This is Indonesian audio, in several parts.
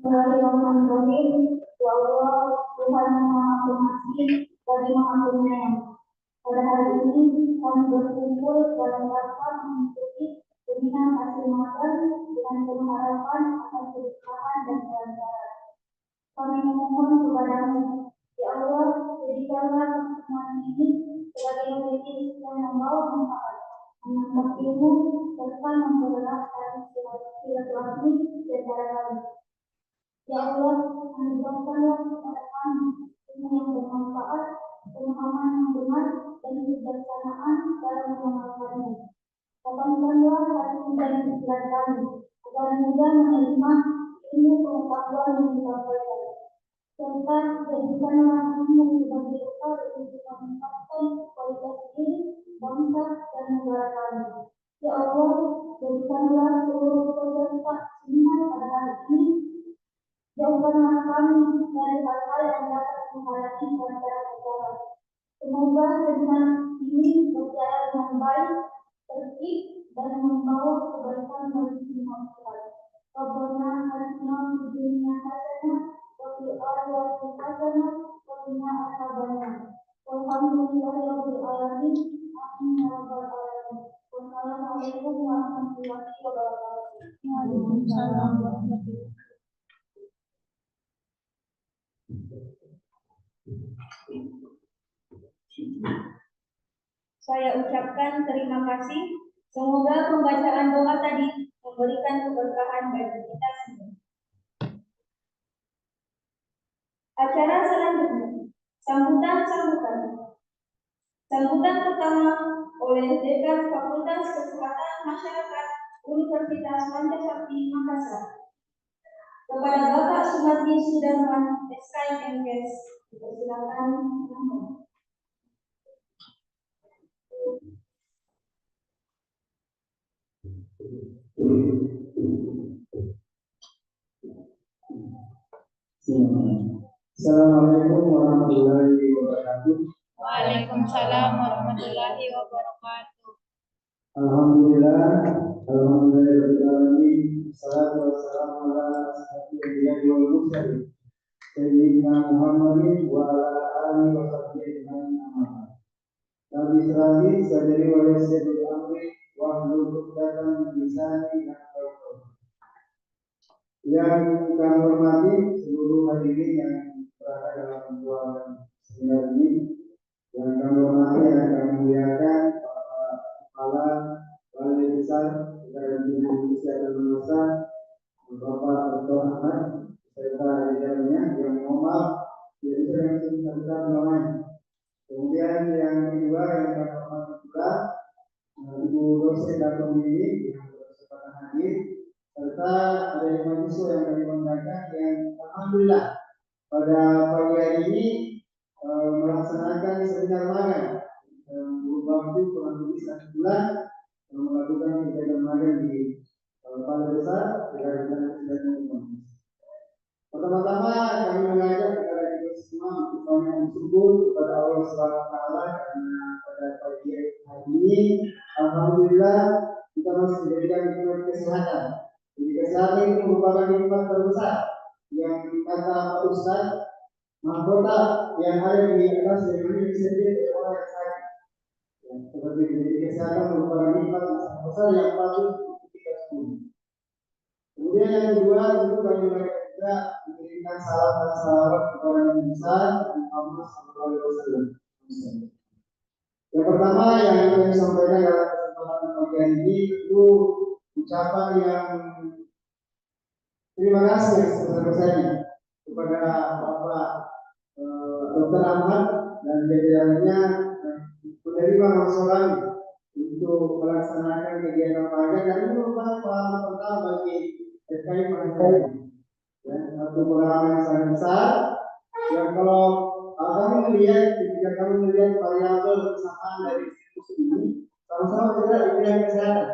Bismillahirrahmanirrahim. Ya Allah, Tuhan yang Maha Pengasih lagi Maha Penyayang. Pada hari ini kami berkumpul dalam rangka mengikuti seminar hasil magang dengan pengharapan akan keberkahan dan kelancaran. Kami memohon kepadamu, ya Allah, jadikanlah pertemuan ini sebagai majelis yang membawa manfaat, menambah ilmu serta mempererat tali silaturahmi di antara kami. Ya Allah, anugerahkanlah kepada kami ilmu yang bermanfaat, pemahaman yang benar, dan kebijaksanaan dalam mengamalkannya. Lapangkanlah hati dan pikiran kami, agar mudah menerima ilmu pengetahuan yang disampaikan. Serta jadikanlah ilmu sebagai bekal untuk meningkatkan kualitas diri, bangsa, dan negara kami. Ya Allah, jadikanlah seluruh peserta seminar pada hari ini. Jauhkanlah kami dari hal-hal yang dapat menghalangi acara-acara. Semoga seminar ini berjalan dengan baik, tertib, dan membawa kebaikan bagi semua pihak. Rabbana atina fid dunya hasanah wa fil akhirati hasanah wa qina adzabannar. Walhamdulillahirabbil alamin. Amin ya rabbal alamin. Wassalamualaikum warahmatullahi wabarakatuh. Waalaikumsalam warahmatullahi wabarakatuh. Saya ucapkan terima kasih. Semoga pembacaan doa tadi memberikan keberkahan bagi kita semua. Acara selanjutnya, sambutan pertama oleh Dekan Fakultas Kesehatan Masyarakat Universitas Pancasila Makassar. Kepada Bapak Sumardi Sudarman, SKMMKes, dipersilakan menyampaikan. Assalamualaikum warahmatullahi wabarakatuh. Waalaikumsalam warahmatullahi wabarakatuh. Alhamdulillah, alhamdulillah. Salatu wassalamu ala asyrofil anbiya'i wal mursalin sayyidina Muhammadin wa ala alihi wa sahbihi ajma'in. Nabi Sirali sadari wa yassir amri wa hlul 'uqdatam min lisani yafqahu. Yang kami hormati seluruh hadirin yang berada dalam ruangan seminar ini, yang kami hormati dan kami muliakan Bapak Kepala Balai Besar Kesehatan Kesehatan Manusia, Bapak Dr. Ahmad, serta jajarannya yang mohon maaf tidak bisa yang sebesar namanya. Kemudian yang kedua yang kami hormati juga Ibu dosen dan pembimbing yang berkesempatan hadir, serta ada mahasiswa yang kami banggakan yang alhamdulillah pada pagi hari ini melaksanakan seminar magang waktu kurang lebih 1 bulan melakukan kegiatan magang di Balai Besar Kesehatan Umum. Pertama-tama kami mengajak kepada kita semua untuk banyak bersyukur kepada Allah Subhanahu wa taala karena pada pagi hari ini alhamdulillah kita masih diberikan nikmat kesehatan. Jadi kesehatan itu merupakan nikmat terbesar yang kata Pak Ustaz, mahkota yang ada di atas yang ini bisa dilihat oleh orang yang sakit. Seperti itu, jadi kesehatan merupakan nikmat yang sangat besar yang patut kita syukuri. Kemudian yang kedua, tentu kami juga memberikan salam dan salawat kepada Nabi besar Muhammad SAW. Yang pertama yang kami sampaikan dalam kesempatan pagi hari ini itu ucapan yang terima kasih yang sebesar-besarnya kepada Bapak Dr. Ahmad dan jajarannya menerima langsung kami untuk melaksanakan kegiatan magang dan ini merupakan pengalaman pertama bagi SKI Malaysia. Ya, satu pengalaman yang sangat besar. Yang kalau kami melihat, ketika kami melihat variabel kesamaan dari institusi ini, sama-sama juga di bidang kesehatan.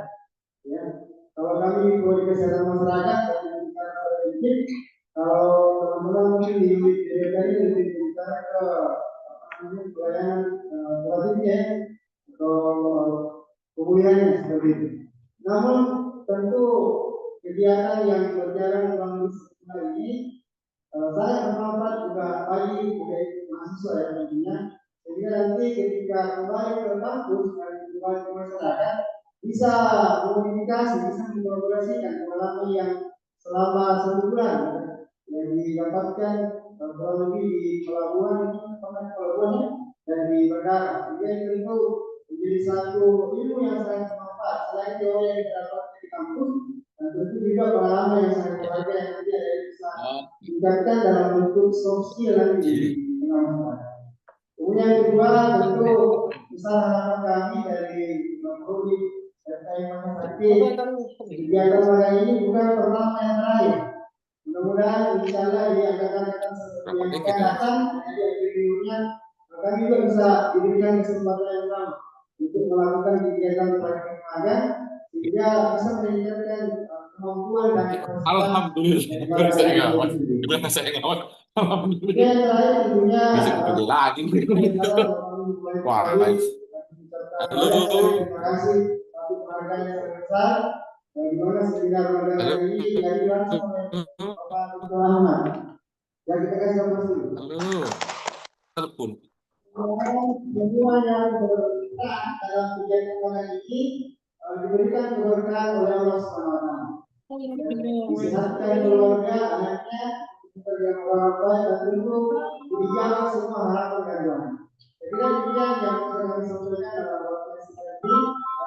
Ya, kalau kami di kesehatan masyarakat dan sedikit, kalau teman-teman mungkin di unit tadi lebih bicara ke pelayanan kualitasnya atau pemulihannya seperti itu. Namun tentu kegiatan yang berjalan selama ini sangat bermanfaat juga bagi mahasiswa yang tentunya, sehingga nanti ketika kembali ke kampus dan kembali ke masyarakat bisa komunikasi, bisa mengkolaborasikan pengalaman yang selama 1 bulan yang didapatkan kurang lebih di pelabuhan dan di bandara. Jadi tentu menjadi satu ilmu yang sangat bermanfaat selain teori yang didapatkan di kampus, dan tentu juga pengalaman yang sangat berharga yang nanti ada bisa tingkatkan dalam bentuk sosial nanti di tengah masyarakat. Kemudian yang kedua tentu besar harapan kami dari Prodi serta yang menghadapi kegiatan magang ini bukan pertama yang terakhir. Mudah-mudahan insya Allah di angkatan seperti yang akan datang di akhir minggunya kami juga bisa diberikan kesempatan yang sama untuk melakukan kegiatan praktik magang sehingga bisa meningkatkan kemampuan dan Alhamdulillah, saya ngawat. Gimana saya ngawat? Alhamdulillah. Yang terakhir tentunya Bisa ketemu lagi. Wah, halo. Terima kasih satu penghargaan yang terbesar bagaimana seminar magang ini dilakukan oleh Bapak Dr. Ahmad. Ya kita kasih sama dulu. Halo. Telepon. Semua yang berperan dalam kegiatan magang ini diberikan keberkahan oleh Allah Subhanahu wa Ta'ala. Disehatkan keluarga, anaknya, yang orang baik dan tentu dijawab semua harapan dan doa. Jadi demikian yang kami sampaikan dalam waktu yang singkat ini.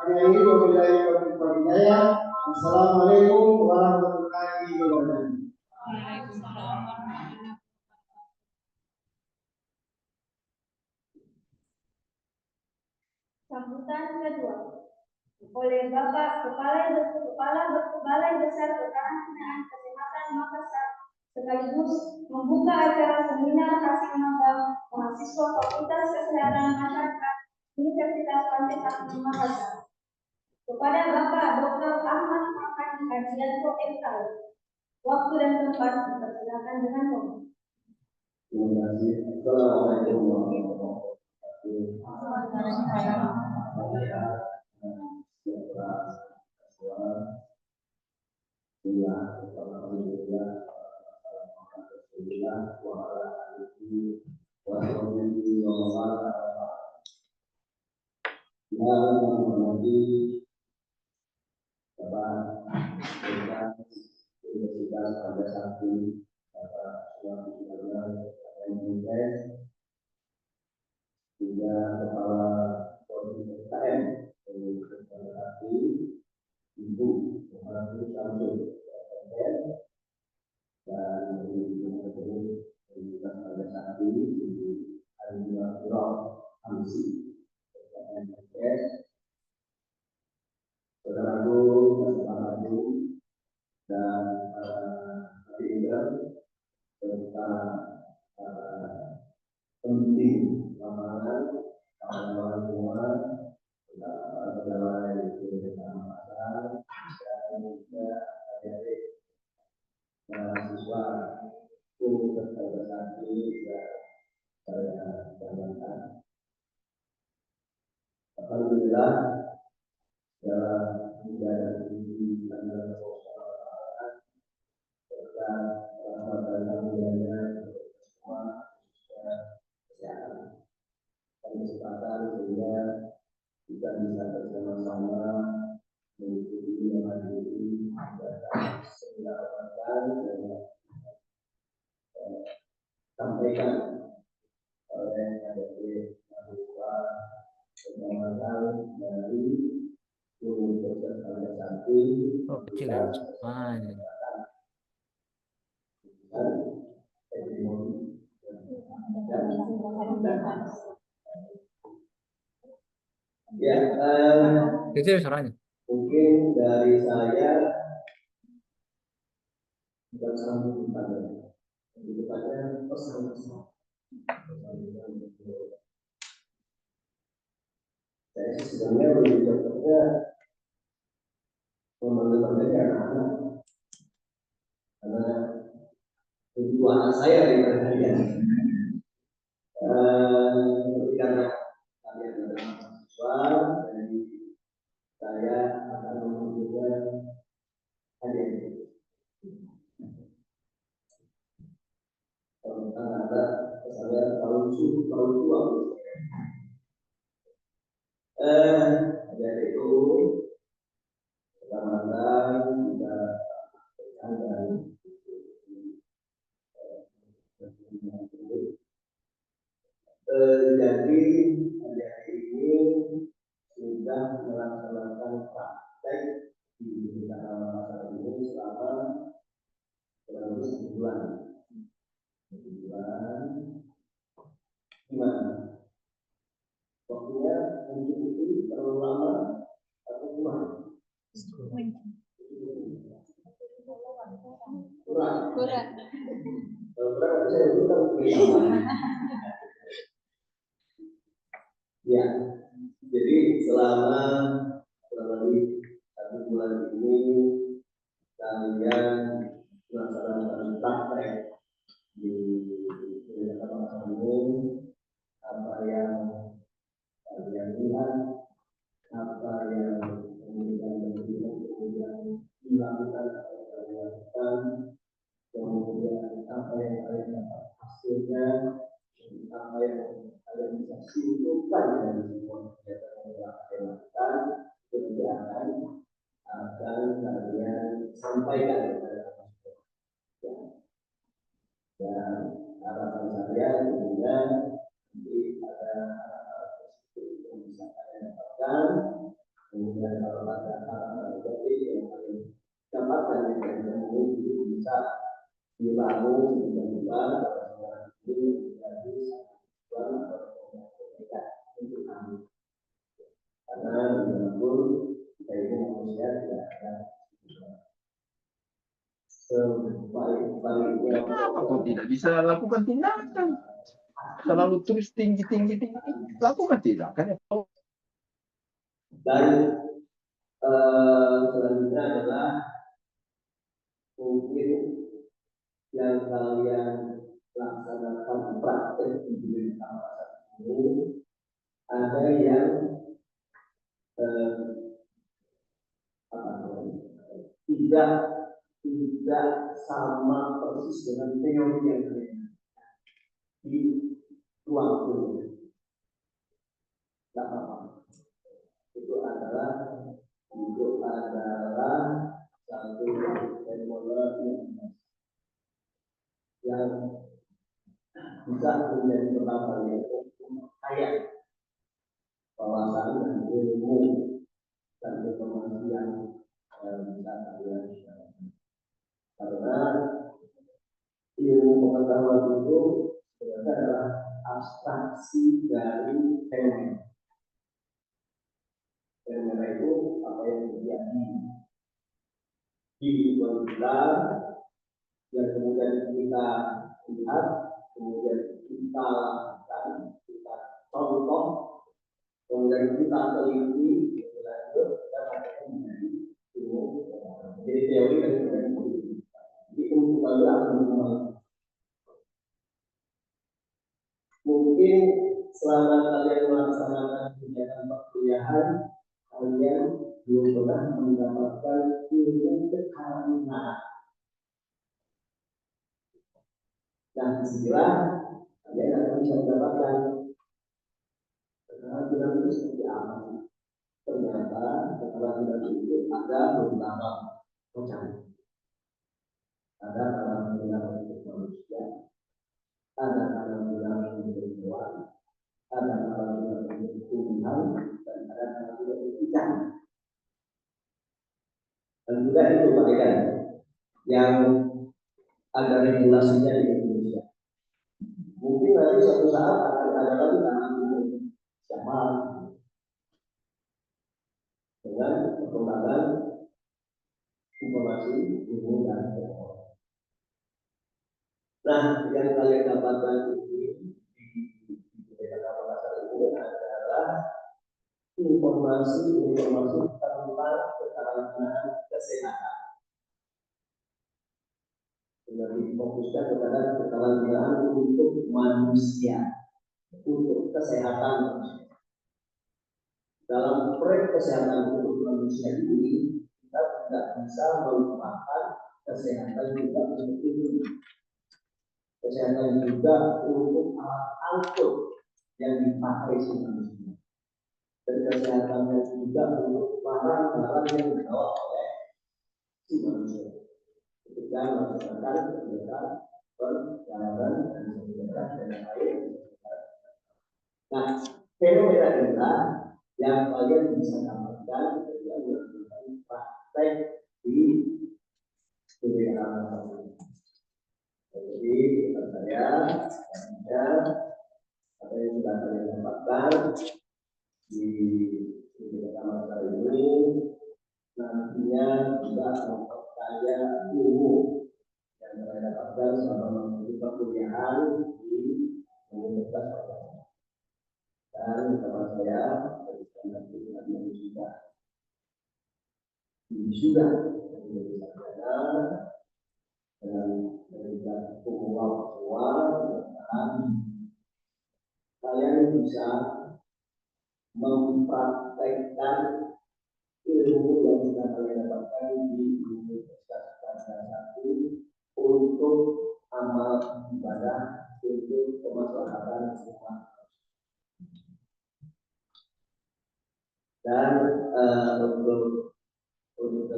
Kami akhiri wabillahi taufiq wal hidayah. Wassalamualaikum warahmatullahi wabarakatuh. Waalaikumsalam warahmatullahi wabarakatuh. Sambutan kedua oleh Bapak Balai Besar Kekarantinaan Kesehatan Makassar sekaligus membuka acara seminar hasil magang mahasiswa Fakultas Kesehatan Masyarakat Universitas Pantai Tanggung Makassar. Kepada Bapak Dr. Ahmad Fakani Adianto MKL. Waktu dan tempat dipersilakan dengan Bapak. Terima kasih. Assalamualaikum warahmatullahi juga kepala Koordinator KM Ibu Muhammad Samsul dan Universitas pada saat ini Ibu Alimah Kurang Hamsi Saudara Agung, Saudara Agung dan Abinder serta penting lapangan kawan-kawan semua pegawai di Makassar dan juga adik-adik mahasiswa Universitas Trisakti yang saya banggakan. Alhamdulillah dalam menjaga tinggi dan serta rahmat dan karunia semua kesehatan dan kesempatan sehingga kita bisa bersama-sama mengikuti menghadiri dan seminar dan sampaikan oleh adik-adik mahasiswa pengembangan dari Universitas Trisakti. Oh, kecil ya. Ya, Kecil suaranya. mungkin dari saya bukan sambutannya, bukannya pesan. Saya sebenarnya lebih cocoknya memanggil anak-anak karena itu anak saya di kalian. Tapi karena kalian adalah mahasiswa, jadi saya akan memanggilnya adik. ada misalnya terlalu tua. Jadi itu sekarang kita akan jadi hari ini sudah melaksanakan praktek di dalam masa ini selama kurang lebih 1 bulan. Gimana? Waktunya mungkin itu terlalu lama atau kurang? Kurang. Kalau kurang saya itu kan ya. Jadi selama kurang lebih 1 bulan ini kalian melaksanakan praktek di masa ini, apa yang kalian lihat, apa yang kemudian dilakukan, apa yang kalian lakukan, kemudian apa yang kalian dapat hasilnya, apa yang kalian bisa simpulkan dari semua kegiatan yang kalian lakukan, kemudian akan kalian sampaikan kepada masyarakat. Dan harapan saya tentunya nanti ada positif yang bisa kalian dapatkan. Kemudian kalau ada hal-hal negatif yang kalian dapatkan dari ilmu itu bisa dibangun juga pada ini menjadi satu kebaikan untuk kami. Karena bagaimanapun kita ini manusia tidak ada sebaik-baiknya. Aku tidak bisa lakukan tindakan. Selalu terus tinggi. Lakukan tindakan. Dan selanjutnya adalah mungkin yang kalian laksanakan praktek di kawasan ini ada yang tidak sama persis dengan teori yang kalian di ruang kuliah. Tidak apa-apa. Itu adalah satu teknologi yang bisa menjadi pertama yaitu kaya wawasan dan ilmu dan informasi yang bisa kalian karena ilmu pengetahuan itu sebenarnya adalah abstraksi dari fenomena. Fenomena itu apa yang terjadi di lingkungan kita yang kemudian kita lihat, kemudian kita lakukan, kita contoh, kemudian kita teliti, lanjut dapat menjadi ilmu. Jadi teori dan ilmu. Jadi untuk kalian mungkin selama kalian melaksanakan kegiatan perkuliahan, kalian belum pernah mendapatkan ilmu kekarantinaan. Dan disinilah kalian akan bisa mendapatkan kekarantinaan itu seperti apa. Ternyata kekarantinaan itu ada beberapa macam. Ada karantina untuk manusia, ada karantina untuk hewan, ada karantina untuk tumbuhan, dan ada karantina untuk ikan. Dan juga itu mereka yang ada regulasinya di Indonesia. Mungkin nanti suatu saat akan ada lagi karantina siapa dengan perkembangan informasi ilmu dan teknologi. Nah, yang kalian dapatkan ini di dalam pasar ini adalah informasi tentang kekarantinaan kesehatan. Lebih fokusnya kepada kekarantinaan untuk manusia, untuk kesehatan manusia. Dalam proyek kesehatan untuk manusia ini, kita tidak bisa melupakan kesehatan juga untuk ini. kesehatan juga untuk alat angkut yang dipakai sebenarnya. Dan kesehatannya juga untuk barang-barang yang dibawa oleh si manusia. Ketika melaksanakan kegiatan perjalanan dan kegiatan dan lain. Nah, fenomena inilah yang kalian bisa dapatkan ketika melakukan praktek di dunia alam. Jadi, saya apa yang sudah kalian dapatkan di kamar kali ini nantinya juga memperkaya ilmu yang kalian dapatkan selama mengikuti perkuliahan di Universitas Padang. Dan kamar saya nanti juga menjadi sarjana dan memberikan peluang semua kalian bisa mempraktekkan ilmu yang sudah kalian dapatkan di Universitas Padang 1 untuk amal ibadah untuk kemaslahatan umat. Dan untuk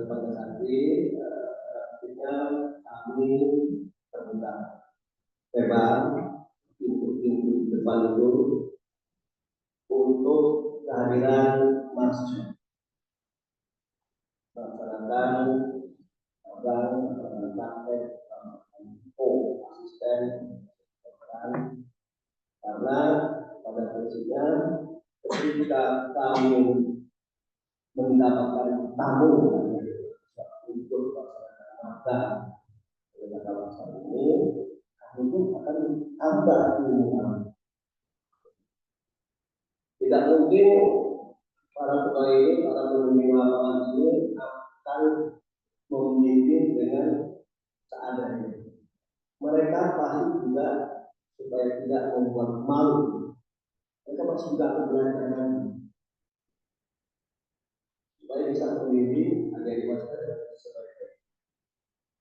pada saat ini artinya kami terbuka lebar pintu depan itu untuk kehadiran mahasiswa melaksanakan praktek asisten karena pada prinsipnya ketika kamu mendapatkan tamu untuk melaksanakan magang pada kawasan ini, kamu pun akan tambah ilmu kamu. Tidak mungkin para pegawai ini, para pemimpin lapangan ini akan memimpin dengan seadanya. Mereka pasti juga supaya tidak membuat malu. Mereka pasti juga akan belajar lagi. Supaya bisa memilih agar masyarakat sebaik.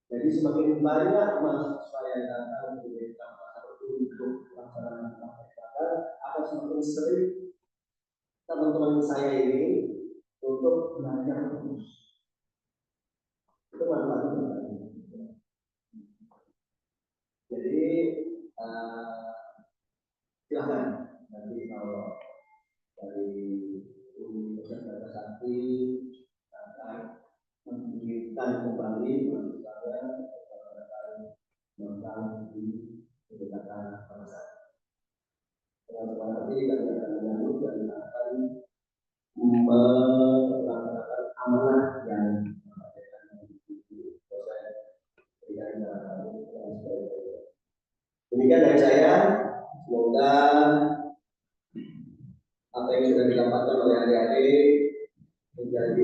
Jadi semakin banyak mahasiswa yang datang ke kampus untuk pelaksanaan praktek akan semakin sering teman-teman saya ini untuk belajar terus. Itu manfaatnya. Jadi silakan nanti kalau dari Universitas Sakti akan menunjukkan kembali misalnya tentang di pendekatan bangsa. Nanti kami akan menyambut dan akan melaksanakan amanah yang demikian dari saya, semoga apa yang sudah didapatkan oleh adik-adik menjadi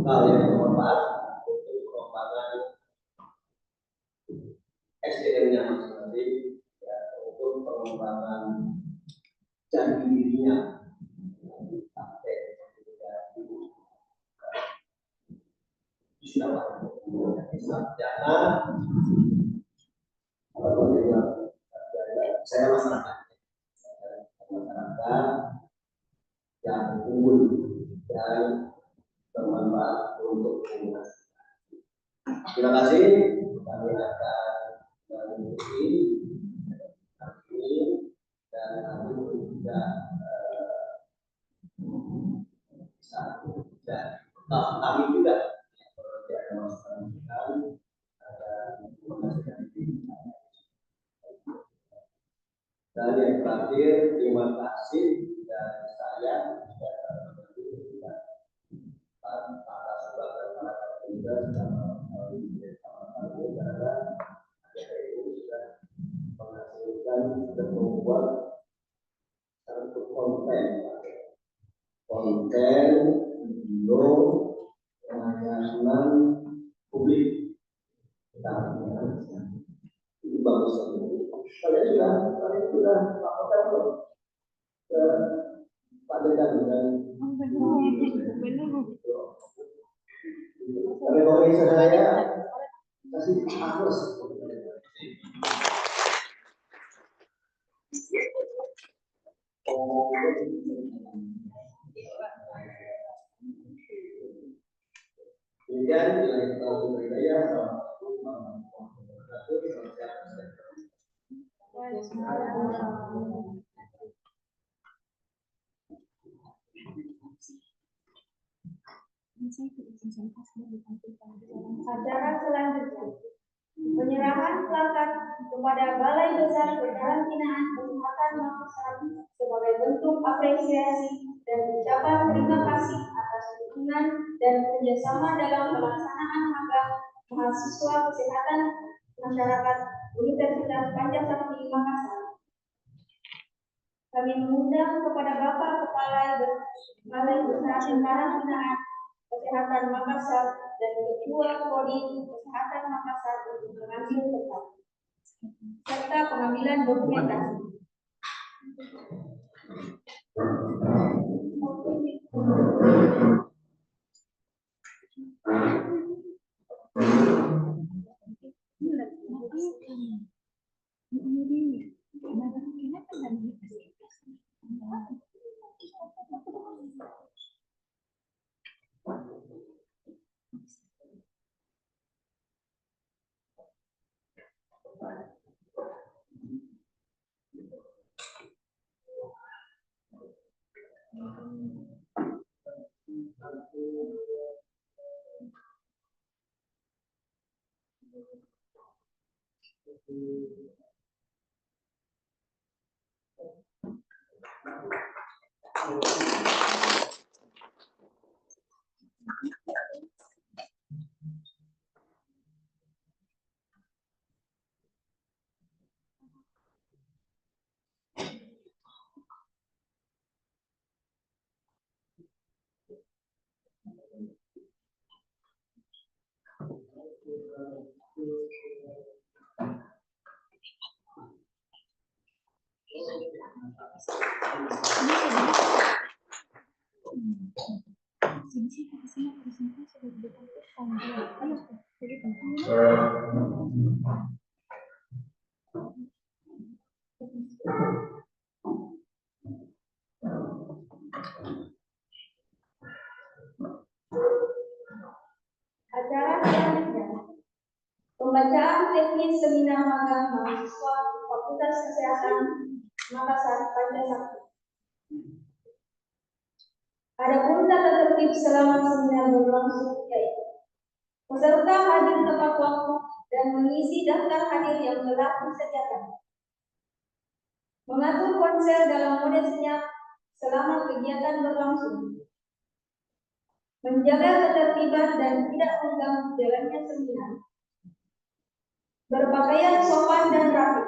hal yang bermanfaat untuk pengembangan SDM-nya masing-masing, ya, untuk pengembangan jati dirinya. Jangan saya masyarakat yang unggul dan bermanfaat untuk komunitas. Terima kasih. Kami akan mengikuti ini dan kami juga bisa dan kami juga dan yang terakhir, terima kasih dari saya para sahabat dan para pemuda karena itu sudah menghasilkan dan membuat satu konten video pelayanan publik. Itu bagus sekali. Kalian sudah laporkan ke Pak Dekan dan rekomendasi saya kasih hapus. Kemudian kita berjaya Acara selanjutnya, penyerahan plakat kepada Balai Besar Kekarantinaan Kesehatan Makassar sebagai bentuk apresiasi dan ucapan terima kasih atas dukungan dan kerjasama dalam pelaksanaan magang mahasiswa kesehatan masyarakat Universitas Pancasakti Makassar. Kami mengundang kepada Bapak Kepala Balai Besar Kekarantinaan Kesehatan Makassar dan Ketua Kodim Kesehatan Makassar untuk mengambil tempat serta pengambilan dokumentasi. Acara selanjutnya, pembacaan teknis seminar magang mahasiswa Fakultas Kesehatan Makassar Pancasakti. Adapun tata tertib selama seminar berlangsung yaitu peserta hadir tepat waktu dan mengisi daftar hadir yang telah disediakan. Mengatur ponsel dalam mode senyap selama kegiatan berlangsung. Menjaga ketertiban dan tidak mengganggu jalannya seminar. Berpakaian sopan dan rapi.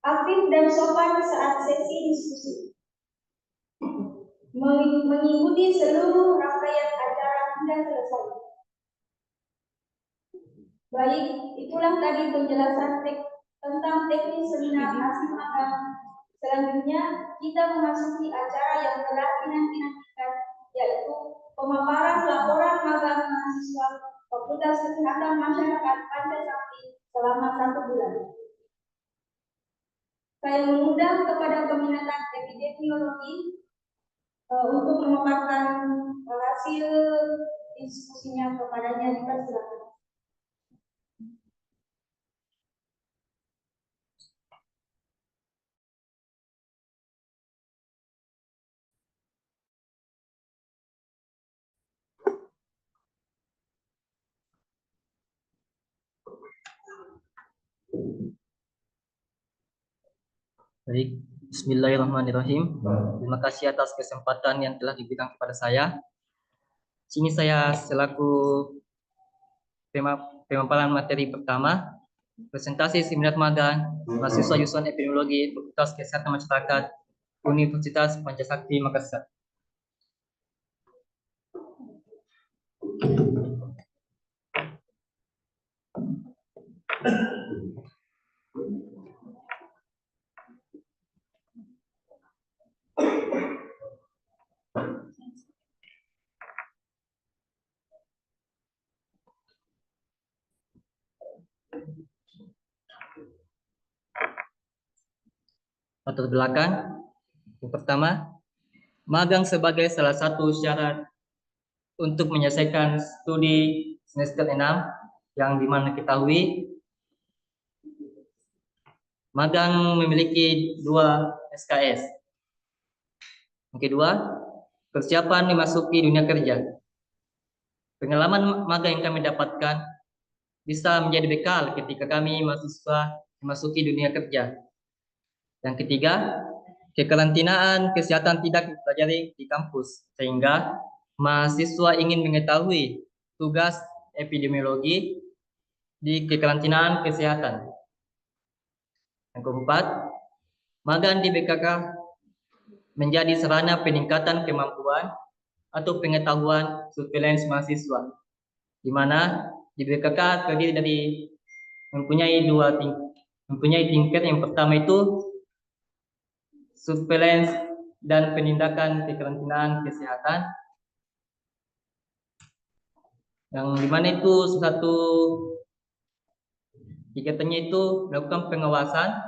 Aktif dan sopan saat sesi diskusi. Mengikuti seluruh rangkaian acara hingga selesai. Baik, itulah tadi penjelasan tentang teknis seminar hasil magang. Selanjutnya, kita memasuki acara yang telah dinanti-nantikan, yaitu pemaparan laporan magang mahasiswa Fakultas Kesehatan Masyarakat Pancasakti selama 1 bulan. Saya mengundang kepada peminatan epidemiologi untuk memaparkan hasil diskusinya kepadanya, dipersilakan. Baik, Bismillahirrahmanirrahim. Terima kasih atas kesempatan yang telah diberikan kepada saya. Sini saya selaku pemaparan materi pertama, presentasi seminar magang mahasiswa jurusan epidemiologi Fakultas Kesehatan Masyarakat Universitas Pancasakti Makassar. latar belakang. Yang pertama, magang sebagai salah satu syarat untuk menyelesaikan studi semester 6 yang dimana ketahui magang memiliki 2 SKS. Yang kedua, persiapan memasuki dunia kerja. Pengalaman magang yang kami dapatkan bisa menjadi bekal ketika kami mahasiswa memasuki dunia kerja. Yang ketiga, kekarantinaan kesehatan tidak dipelajari di kampus, sehingga mahasiswa ingin mengetahui tugas epidemiologi di kekarantinaan kesehatan. Yang keempat, magang di BKK menjadi sarana peningkatan kemampuan atau pengetahuan surveillance mahasiswa, di mana di BKK terdiri dari mempunyai tingkat. Yang pertama itu surveillance dan penindakan kekarantinaan kesehatan, yang dimana itu satu kegiatannya itu melakukan pengawasan.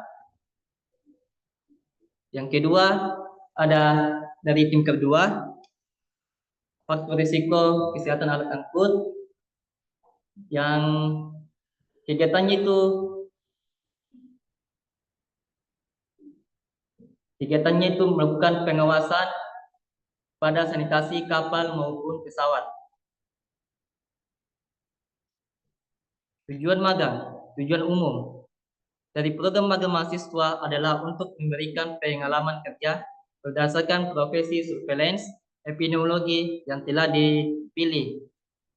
Yang kedua ada dari tingkat 2 faktor risiko kesehatan alat angkut, yang kegiatannya itu melakukan pengawasan pada sanitasi kapal maupun pesawat. Tujuan umum dari program magang mahasiswa adalah untuk memberikan pengalaman kerja berdasarkan profesi surveillance epidemiologi yang telah dipilih,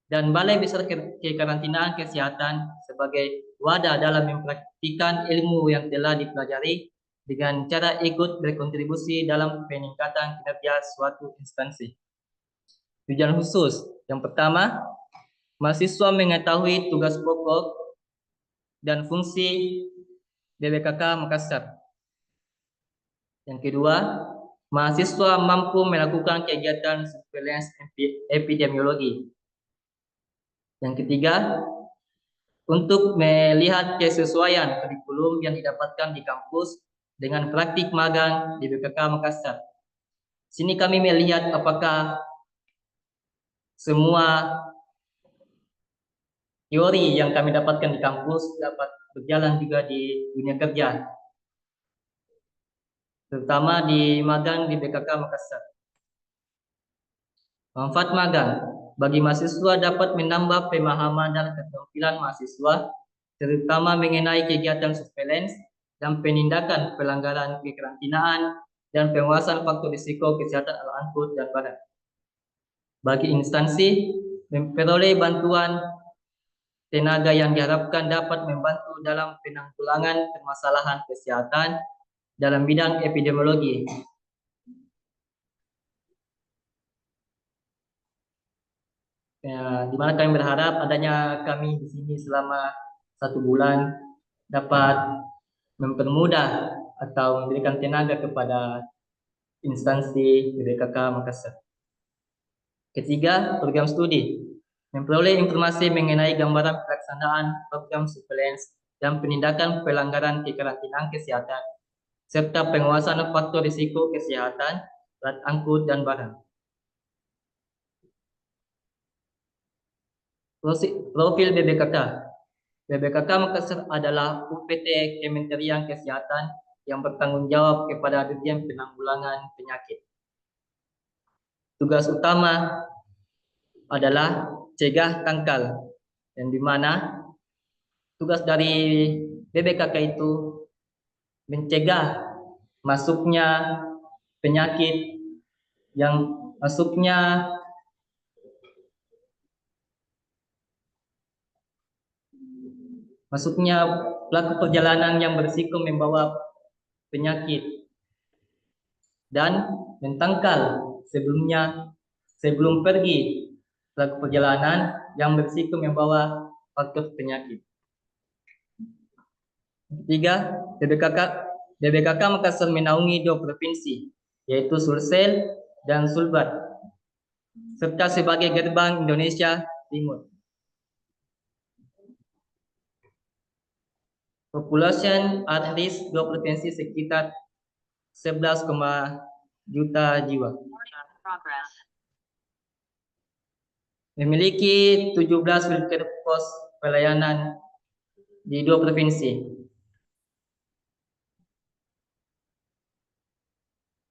dan Balai Besar Kekarantinaan Kesehatan sebagai wadah dalam mempraktikkan ilmu yang telah dipelajari dengan cara ikut berkontribusi dalam peningkatan kinerja suatu instansi. Tujuan khusus yang pertama, mahasiswa mengetahui tugas pokok dan fungsi BPKK Makassar. Yang kedua, mahasiswa mampu melakukan kegiatan surveillance epidemiologi. Yang ketiga, untuk melihat kesesuaian kurikulum yang didapatkan di kampus dengan praktik magang di BPKK Makassar. Sini kami melihat apakah semua teori yang kami dapatkan di kampus dapat berjalan juga di dunia kerja, terutama di magang di BPKK Makassar. Manfaat magang bagi mahasiswa dapat menambah pemahaman dan keterampilan mahasiswa, terutama mengenai kegiatan surveillance dan penindakan pelanggaran kekarantinaan dan penguasaan faktor risiko kesehatan alat angkut dan barang. Bagi instansi, memperoleh bantuan tenaga yang diharapkan dapat membantu dalam penanggulangan permasalahan kesehatan dalam bidang epidemiologi. Ya, di mana kami berharap adanya kami di sini selama 1 bulan dapat mempermudah atau memberikan tenaga kepada instansi BPKK Makassar. Ketiga, program studi. Memperoleh informasi mengenai gambaran pelaksanaan program surveillance dan penindakan pelanggaran kekarantinaan kesehatan, serta penguasaan faktor risiko kesehatan, alat angkut dan barang. Profil BPKK. BPKK Makassar adalah UPT Kementerian Kesehatan yang bertanggung jawab kepada Dirjen Penanggulangan Penyakit. Tugas utama adalah cegah tangkal, yang dimana tugas dari BPKK itu mencegah masuknya penyakit yang masuknya pelaku perjalanan yang berisiko membawa penyakit, dan mentangkal sebelum pergi pelaku perjalanan yang berisiko membawa faktor penyakit. Ketiga, BPKK Makassar menaungi 2 provinsi, yaitu Sulsel dan Sulbar, serta sebagai gerbang Indonesia Timur. Population at risk 2 provinsi sekitar 11, juta jiwa. Memiliki 17 field pos pelayanan di 2 provinsi.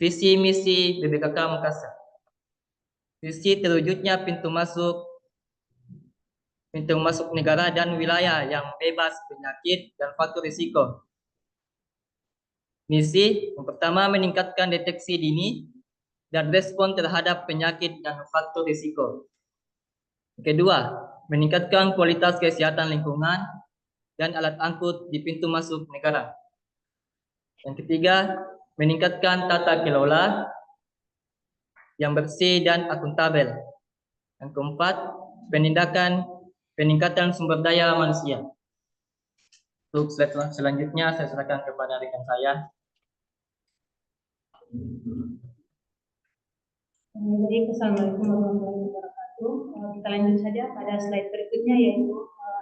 Visi misi BPKK Makassar. Visi terwujudnya pintu masuk negara dan wilayah yang bebas penyakit dan faktor risiko. Misi yang pertama, meningkatkan deteksi dini dan respon terhadap penyakit dan faktor risiko. Kedua, meningkatkan kualitas kesehatan lingkungan dan alat angkut di pintu masuk negara. Yang ketiga, meningkatkan tata kelola yang bersih dan akuntabel. Yang keempat, peningkatan sumber daya manusia. Untuk slide selanjutnya saya serahkan kepada rekan saya. Jadi Assalamualaikum warahmatullahi wabarakatuh. Kita lanjut saja pada slide berikutnya, yaitu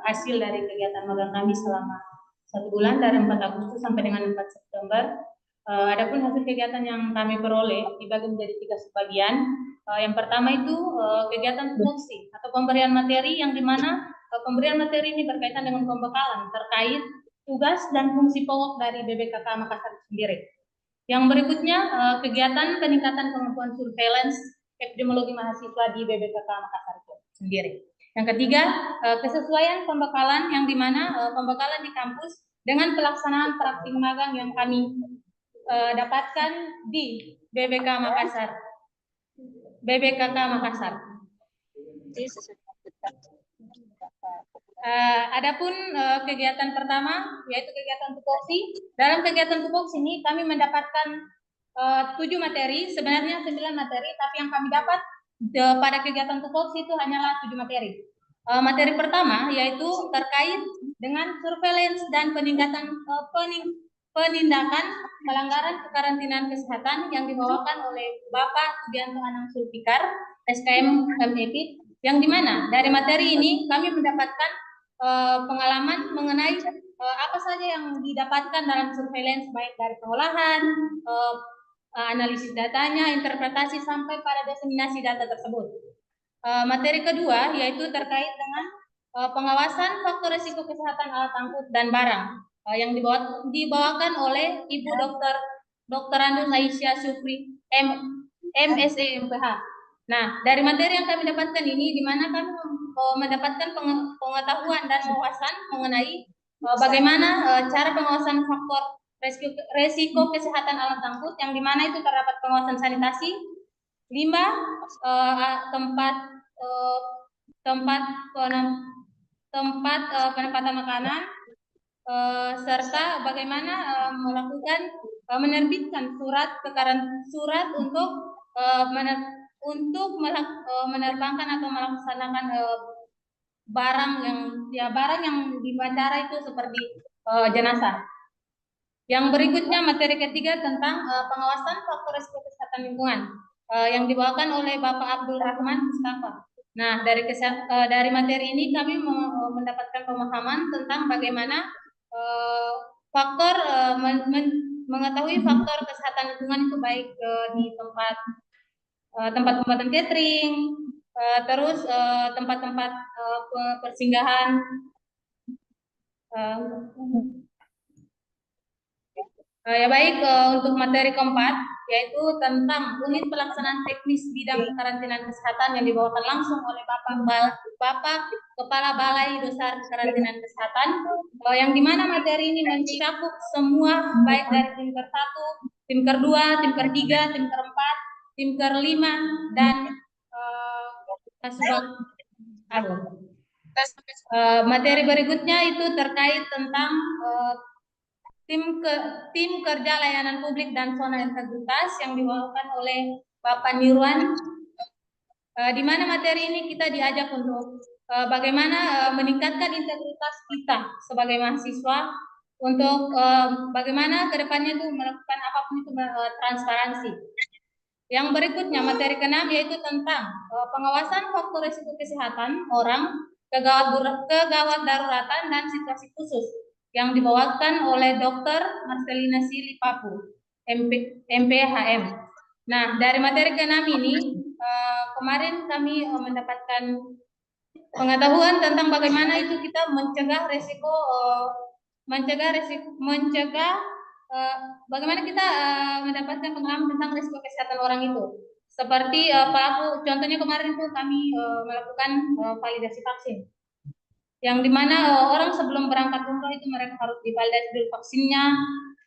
hasil dari kegiatan magang kami selama 1 bulan dari 4 Agustus sampai dengan 4 September. Adapun hasil kegiatan yang kami peroleh dibagi menjadi 3 subbagian. Yang pertama itu kegiatan tupoksi atau pemberian materi, yang dimana pemberian materi ini berkaitan dengan pembekalan terkait tugas dan fungsi pokok dari BPKK Makassar sendiri. Yang berikutnya kegiatan peningkatan kemampuan surveillance epidemiologi mahasiswa di BPKK Makassar itu sendiri. Yang ketiga, kesesuaian pembekalan, yang dimana pembekalan di kampus dengan pelaksanaan praktik magang yang kami dapatkan di BPKK Makassar. Adapun kegiatan pertama yaitu kegiatan tupoksi. Dalam kegiatan tupoksi ini kami mendapatkan 7 materi, sebenarnya 9 materi, tapi yang kami dapat pada kegiatan tupoksi itu hanyalah 7 materi. Materi pertama yaitu terkait dengan surveillance dan penindakan pelanggaran kekarantinaan kesehatan yang dibawakan oleh Bapak Sugianto Anang Sulfikar, SKM MEP, yang dimana dari materi ini kami mendapatkan pengalaman mengenai apa saja yang didapatkan dalam surveillance, baik dari pengolahan, analisis datanya, interpretasi sampai pada diseminasi data tersebut. Materi kedua yaitu terkait dengan pengawasan faktor risiko kesehatan alat angkut dan barang yang dibawakan oleh Ibu Dr. Andus Aisyah Syukri MSc MPH. Nah, dari materi yang kami dapatkan ini, di mana kami mendapatkan pengetahuan dan wawasan mengenai bagaimana cara pengawasan faktor resiko kesehatan alat angkut, yang di mana itu terdapat pengawasan sanitasi, limbah, tempat penempatan makanan, serta bagaimana menerbitkan surat untuk menerbangkan atau melaksanakan barang yang di bandara itu seperti jenazah. Yang berikutnya materi ketiga tentang pengawasan faktor risiko kesehatan lingkungan yang dibawakan oleh Bapak Abdul Rahman Mustafa. Nah, dari materi ini kami mendapatkan pemahaman tentang bagaimana faktor mengetahui faktor kesehatan lingkungan itu baik di tempat-tempatan catering, terus tempat-tempat persinggahan, untuk materi keempat yaitu tentang unit pelaksanaan teknis bidang kekarantinaan kesehatan yang dibawakan langsung oleh Bapak Kepala Balai Besar Kekarantinaan Kesehatan, yang dimana materi ini mencakup semua, baik dari tim ke-1, tim ke-2, tim ke-3, tim ke-4, tim ke-5 dan materi berikutnya itu terkait tentang tim kerja layanan publik dan zona integritas yang dibawakan oleh Bapak Nirwan, di mana materi ini kita diajak untuk bagaimana meningkatkan integritas kita sebagai mahasiswa untuk bagaimana kedepannya itu melakukan apapun itu transparansi. Yang berikutnya materi ke-6 yaitu tentang pengawasan faktor risiko kesehatan orang, kegawat daruratan dan situasi khusus yang dibawakan oleh Dr. Marcelina Sili Papu, MPHM. Nah, dari materi ke-6 ini kemarin kami mendapatkan pengetahuan tentang bagaimana itu kita mencegah resiko bagaimana kita mendapatkan pengalaman tentang risiko kesehatan orang itu. Seperti pelaku, contohnya kemarin itu kami melakukan validasi vaksin, yang dimana orang sebelum berangkat umroh itu mereka harus divalidasi dulu vaksinnya.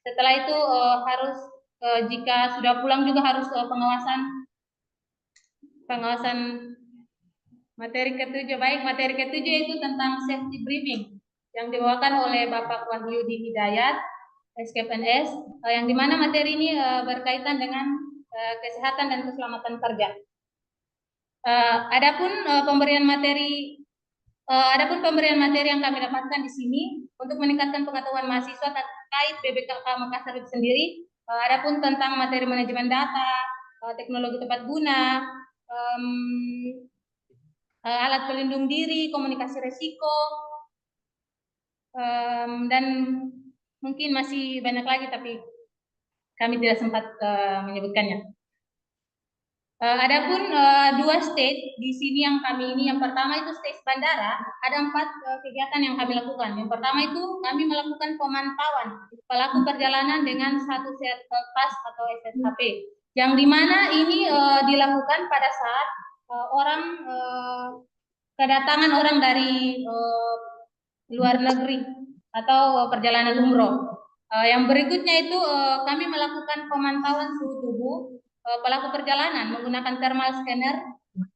Setelah itu harus jika sudah pulang juga harus pengawasan materi ke-7. Baik, materi ke-7 itu tentang safety briefing yang dibawakan oleh Bapak Wahyudi Hidayat, SKPNS, yang dimana materi ini berkaitan dengan kesehatan dan keselamatan kerja. Adapun pemberian materi yang kami dapatkan di sini untuk meningkatkan pengetahuan mahasiswa terkait BPKK Makassar itu sendiri. Adapun tentang materi manajemen data, teknologi tepat guna, alat pelindung diri, komunikasi resiko, dan mungkin masih banyak lagi tapi kami tidak sempat menyebutkannya. Adapun 2 stage di sini yang kami ini, yang pertama itu stage bandara, ada 4 kegiatan yang kami lakukan. Yang pertama itu kami melakukan pemantauan pelaku perjalanan dengan status Settle Pass atau SSHP, yang dimana ini dilakukan pada saat kedatangan orang dari luar negeri atau perjalanan umroh. Yang berikutnya itu kami melakukan pemantauan suhu tubuh pelaku perjalanan menggunakan thermal scanner.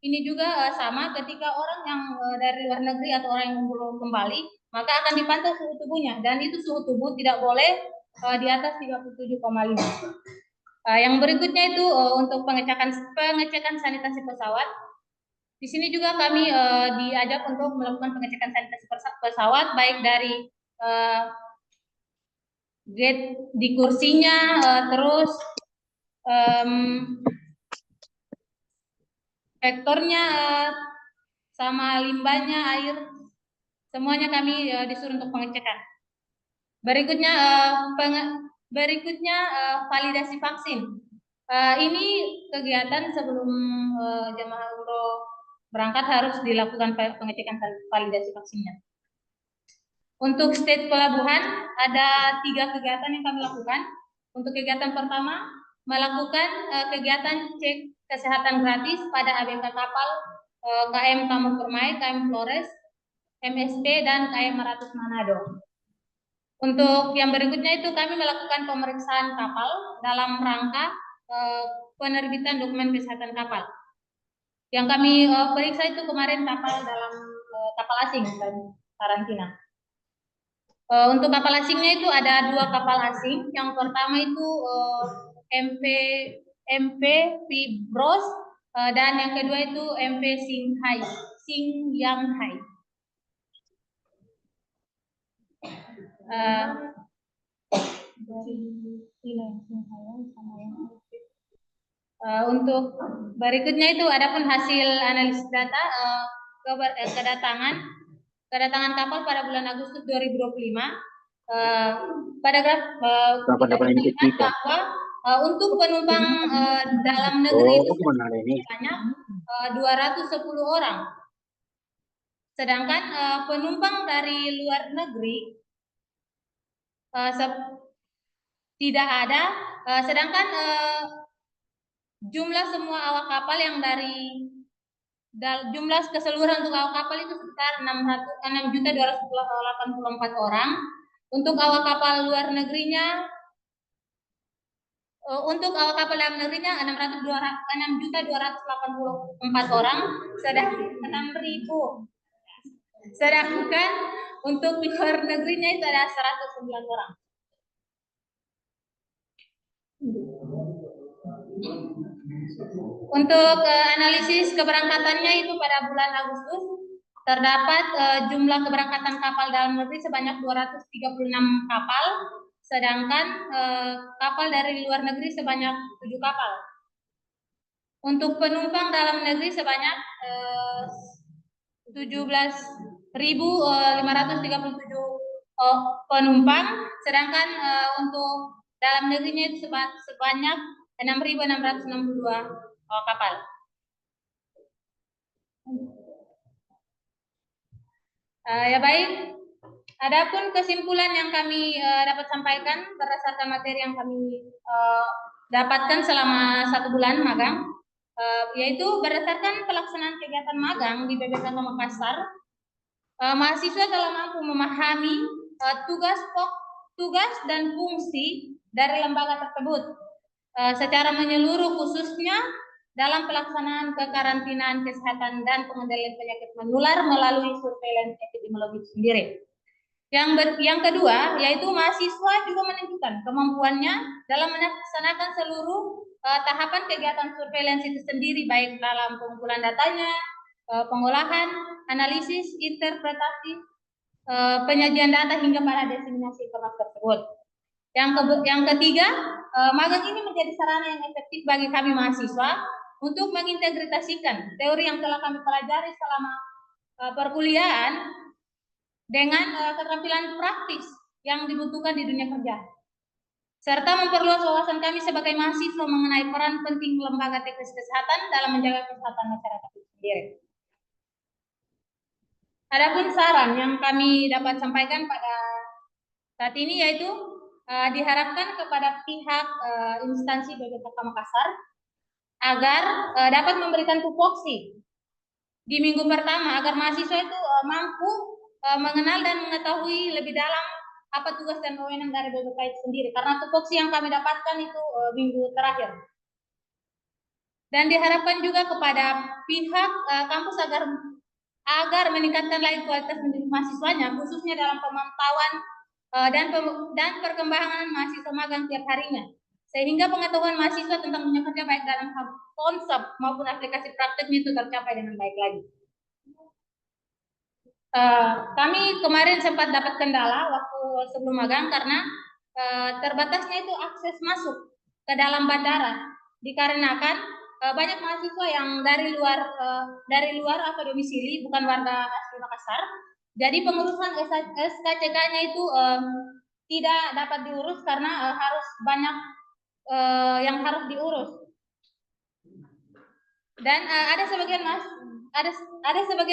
Ini juga sama ketika orang yang dari luar negeri atau orang yang umroh kembali, maka akan dipantau suhu tubuhnya, dan itu suhu tubuh tidak boleh di atas 37,5. Yang berikutnya itu untuk pengecekan sanitasi pesawat. Di sini juga kami diajak untuk melakukan pengecekan sanitasi pesawat, baik dari gate di kursinya, terus vektornya, sama limbahnya, air, semuanya kami disuruh untuk pengecekan. Berikutnya validasi vaksin. Ini kegiatan sebelum jemaah umroh berangkat harus dilakukan pengecekan validasi vaksinnya. Untuk stage pelabuhan ada 3 kegiatan yang kami lakukan. Untuk kegiatan pertama, melakukan kegiatan cek kesehatan gratis pada ABK kapal KM Tamu Permai, KM Flores, MST, dan KM Maratus Manado. Untuk yang berikutnya itu kami melakukan pemeriksaan kapal dalam rangka penerbitan dokumen kesehatan kapal. Yang kami periksa itu kemarin kapal asing dan karantina. Untuk kapal asingnya itu ada 2 kapal asing. Yang pertama itu MV Fibros, dan yang kedua itu MV Xingyang-hai. Untuk berikutnya itu adapun hasil analisis data kedatangan kapal pada bulan Agustus 2025. Pada graf bahwa untuk penumpang dalam negeri itu banyak 210 orang. Sedangkan penumpang dari luar negeri tidak ada. Sedangkan jumlah semua awak kapal yang jumlah keseluruhan untuk awak kapal itu sekitar 6.284 orang. Untuk awak kapal luar negerinya, untuk awak kapal dalam negerinya 6.284 orang, sedangkan untuk luar negerinya itu ada 109 orang. Untuk analisis keberangkatannya itu pada bulan Agustus terdapat jumlah keberangkatan kapal dalam negeri sebanyak 236 kapal, sedangkan kapal dari luar negeri sebanyak 7 kapal. Untuk penumpang dalam negeri sebanyak 17.537 penumpang, sedangkan untuk dalam negerinya itu sebanyak 6.662 kapal. Ya baik, adapun kesimpulan yang kami dapat sampaikan berdasarkan materi yang kami dapatkan selama 1 bulan magang, yaitu berdasarkan pelaksanaan kegiatan magang di BBK Makassar, mahasiswa telah mampu memahami tugas dan fungsi dari lembaga tersebut secara menyeluruh, khususnya dalam pelaksanaan kekarantinaan kesehatan dan pengendalian penyakit menular melalui surveillance epidemiologi sendiri. Yang kedua, yaitu mahasiswa juga menunjukkan kemampuannya dalam melaksanakan seluruh tahapan kegiatan surveillance itu sendiri, baik dalam pengumpulan datanya, pengolahan, analisis, interpretasi, penyajian data hingga pada diseminasi informasi tersebut. Yang ketiga, magang ini menjadi sarana yang efektif bagi kami mahasiswa untuk mengintegrasikan teori yang telah kami pelajari selama perkuliahan dengan keterampilan praktis yang dibutuhkan di dunia kerja, serta memperluas wawasan kami sebagai mahasiswa mengenai peran penting lembaga teknis kesehatan dalam menjaga kesehatan masyarakat itu sendiri. Adapun saran yang kami dapat sampaikan pada saat ini yaitu diharapkan kepada pihak instansi BPK Makassar agar dapat memberikan tupoksi di minggu pertama agar mahasiswa itu mampu mengenal dan mengetahui lebih dalam apa tugas dan wewenang dari BPK itu sendiri, karena tupoksi yang kami dapatkan itu minggu terakhir. Dan diharapkan juga kepada pihak kampus agar meningkatkan lagi kualitas mendidik mahasiswanya, khususnya dalam pemantauan dan perkembangan mahasiswa magang tiap harinya, sehingga pengetahuan mahasiswa tentang dunia kerja baik dalam konsep maupun aplikasi prakteknya itu tercapai dengan baik lagi. Kami kemarin sempat dapat kendala waktu sebelum magang karena terbatasnya itu akses masuk ke dalam bandara, dikarenakan banyak mahasiswa yang dari luar atau domisili, bukan warga asli Makassar. Jadi pengurusan SKCK-nya itu tidak dapat diurus karena harus banyak yang harus diurus. Dan ada sebagian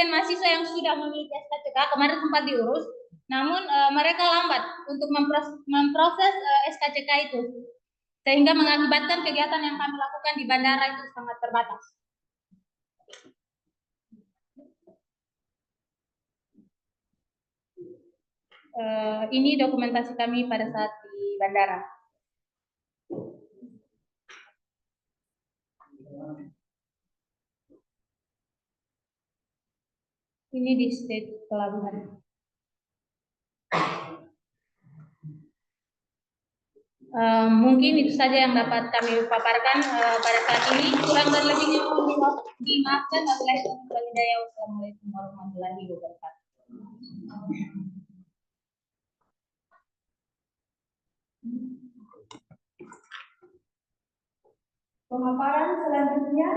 mahasiswa yang sudah memiliki SKCK kemarin sempat diurus, namun mereka lambat untuk memproses SKCK itu, sehingga mengakibatkan kegiatan yang kami lakukan di bandara itu sangat terbatas. Ini dokumentasi kami pada saat di bandara. Ini di state pelabuhan. Mungkin itu saja yang dapat kami paparkan pada saat ini. Kurang dan lebihnya mohon dimaafkan. Wassalamualaikum warahmatullahi wabarakatuh. Pemaparan selanjutnya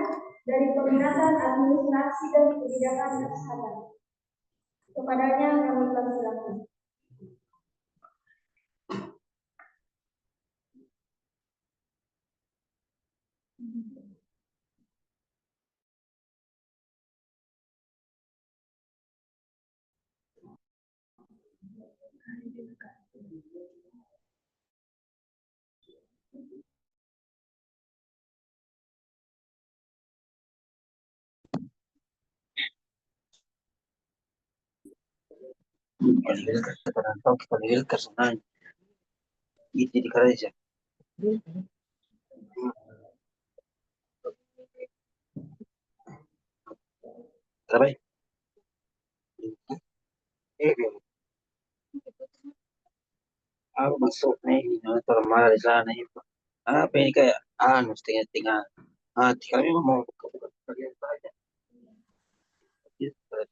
dari Peminatan Administrasi dan Kebijakan Kesehatan. Kepadanya kami persilakan. a nivel personal y tiene carencia. Sabay. Ako masuk na yun, normal sana yun. Pwede kaya, mas tingnan. Di kami mau kalian saja.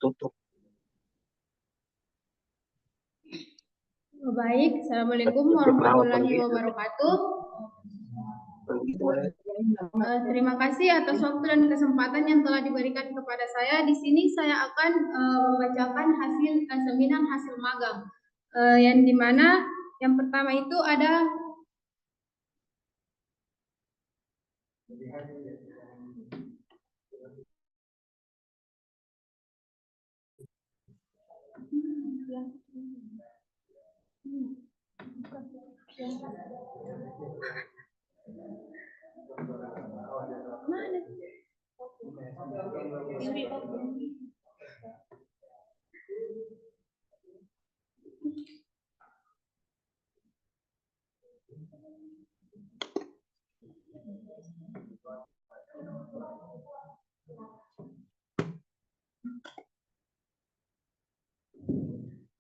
Tutup. Baik, Assalamualaikum warahmatullahi wabarakatuh. Terima kasih atas waktu dan kesempatan yang telah diberikan kepada saya. Di sini saya akan membacakan hasil seminar hasil magang, yang dimana yang pertama itu ada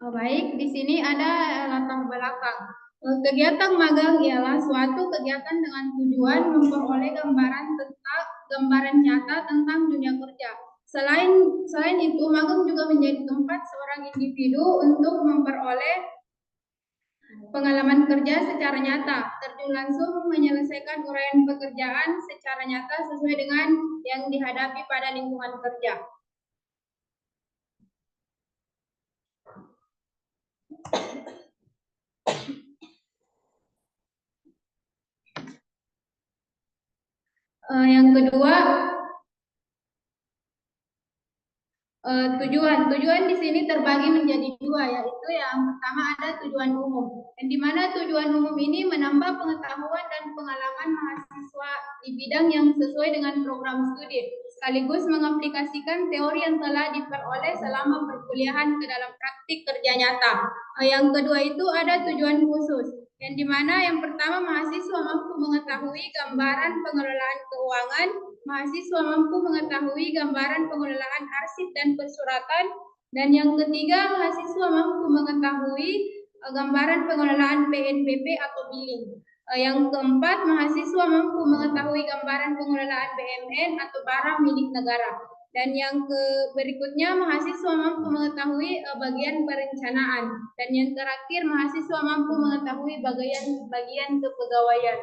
Baik, di sini ada latar belakang. Kegiatan magang ialah suatu kegiatan dengan tujuan memperoleh gambaran nyata tentang dunia kerja. Selain itu, magang juga menjadi tempat seorang individu untuk memperoleh pengalaman kerja secara nyata, terjun langsung menyelesaikan uraian pekerjaan secara nyata sesuai dengan yang dihadapi pada lingkungan kerja. Yang kedua, tujuan di sini terbagi menjadi dua, yaitu yang pertama ada tujuan umum, yang dimana tujuan umum ini menambah pengetahuan dan pengalaman mahasiswa di bidang yang sesuai dengan program studi, sekaligus mengaplikasikan teori yang telah diperoleh selama perkuliahan ke dalam praktik kerja nyata. Yang kedua itu ada tujuan khusus, yang dimana yang pertama mahasiswa mampu mengetahui gambaran pengelolaan keuangan, mahasiswa mampu mengetahui gambaran pengelolaan arsip dan persuratan, dan yang ketiga mahasiswa mampu mengetahui gambaran pengelolaan PNBP atau billing. Yang keempat mahasiswa mampu mengetahui gambaran pengelolaan BUMN atau barang milik negara. Dan yang berikutnya mahasiswa mampu mengetahui bagian perencanaan, dan yang terakhir mahasiswa mampu mengetahui bagian kepegawaian.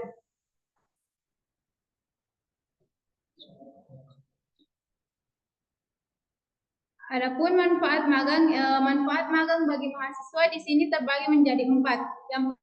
Adapun manfaat magang bagi mahasiswa di sini terbagi menjadi 4. Yang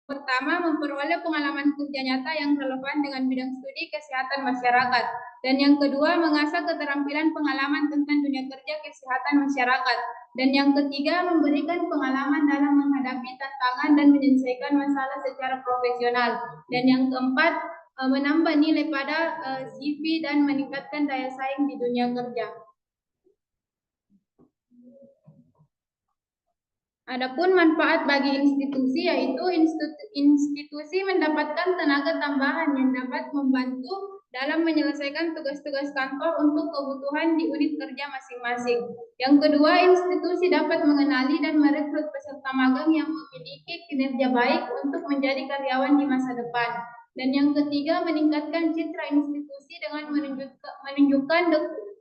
pertama, memperoleh pengalaman kerja nyata yang relevan dengan bidang studi kesehatan masyarakat. Dan yang kedua, mengasah keterampilan pengalaman tentang dunia kerja kesehatan masyarakat. Dan yang ketiga, memberikan pengalaman dalam menghadapi tantangan dan menyelesaikan masalah secara profesional. Dan yang keempat, menambah nilai pada CV dan meningkatkan daya saing di dunia kerja. Adapun manfaat bagi institusi, yaitu institusi mendapatkan tenaga tambahan yang dapat membantu dalam menyelesaikan tugas-tugas kantor untuk kebutuhan di unit kerja masing-masing. Yang kedua, institusi dapat mengenali dan merekrut peserta magang yang memiliki kinerja baik untuk menjadi karyawan di masa depan. Dan yang ketiga, meningkatkan citra institusi dengan menunjukkan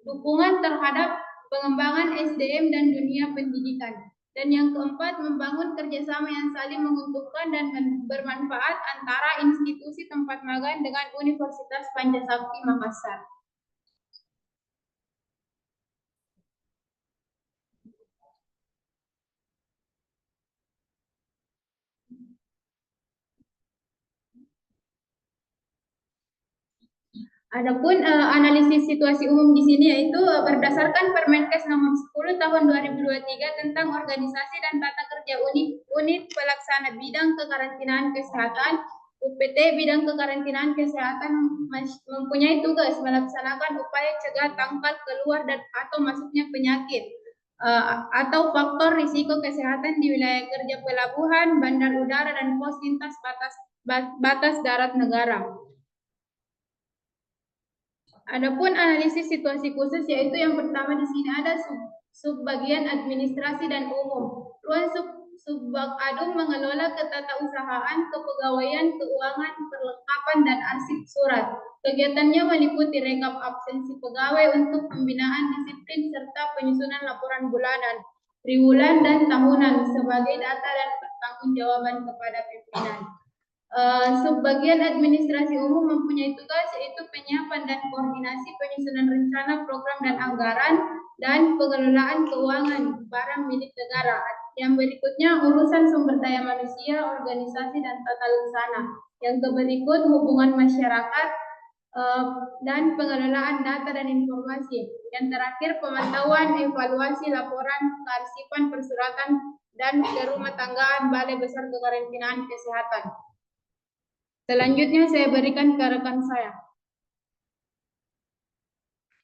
dukungan terhadap pengembangan SDM dan dunia pendidikan. Dan yang keempat, membangun kerjasama yang saling menguntungkan dan bermanfaat antara institusi tempat magang dengan Universitas Pancasakti Makassar. Adapun analisis situasi umum di sini yaitu berdasarkan Permenkes nomor 10 tahun 2023 tentang organisasi dan tata kerja unit pelaksana bidang kekarantinaan kesehatan, UPT bidang kekarantinaan kesehatan mempunyai tugas melaksanakan upaya cegah tangkal keluar dan atau masuknya penyakit atau faktor risiko kesehatan di wilayah kerja pelabuhan, bandar udara dan pos lintas batas darat negara. Adapun analisis situasi khusus, yaitu yang pertama di sini ada subbagian administrasi dan umum. Ruang subbag adum mengelola ketatausahaan, kepegawaian, keuangan, perlengkapan dan arsip surat. Kegiatannya meliputi rekap absensi pegawai untuk pembinaan disiplin serta penyusunan laporan bulanan, triwulan dan tahunan sebagai data dan pertanggungjawaban kepada pimpinan. Subbagian administrasi umum mempunyai tugas yaitu penyiapan dan koordinasi penyusunan rencana, program dan anggaran, dan pengelolaan keuangan barang milik negara. Yang berikutnya urusan sumber daya manusia, organisasi dan tata laksana. Yang berikut hubungan masyarakat, dan pengelolaan data dan informasi. Yang terakhir, pemantauan, evaluasi, laporan, kearsipan, persuratan, dan kerumah tanggaan Balai Besar Kekarantinaan Kesehatan. Selanjutnya saya berikan ke rekan saya.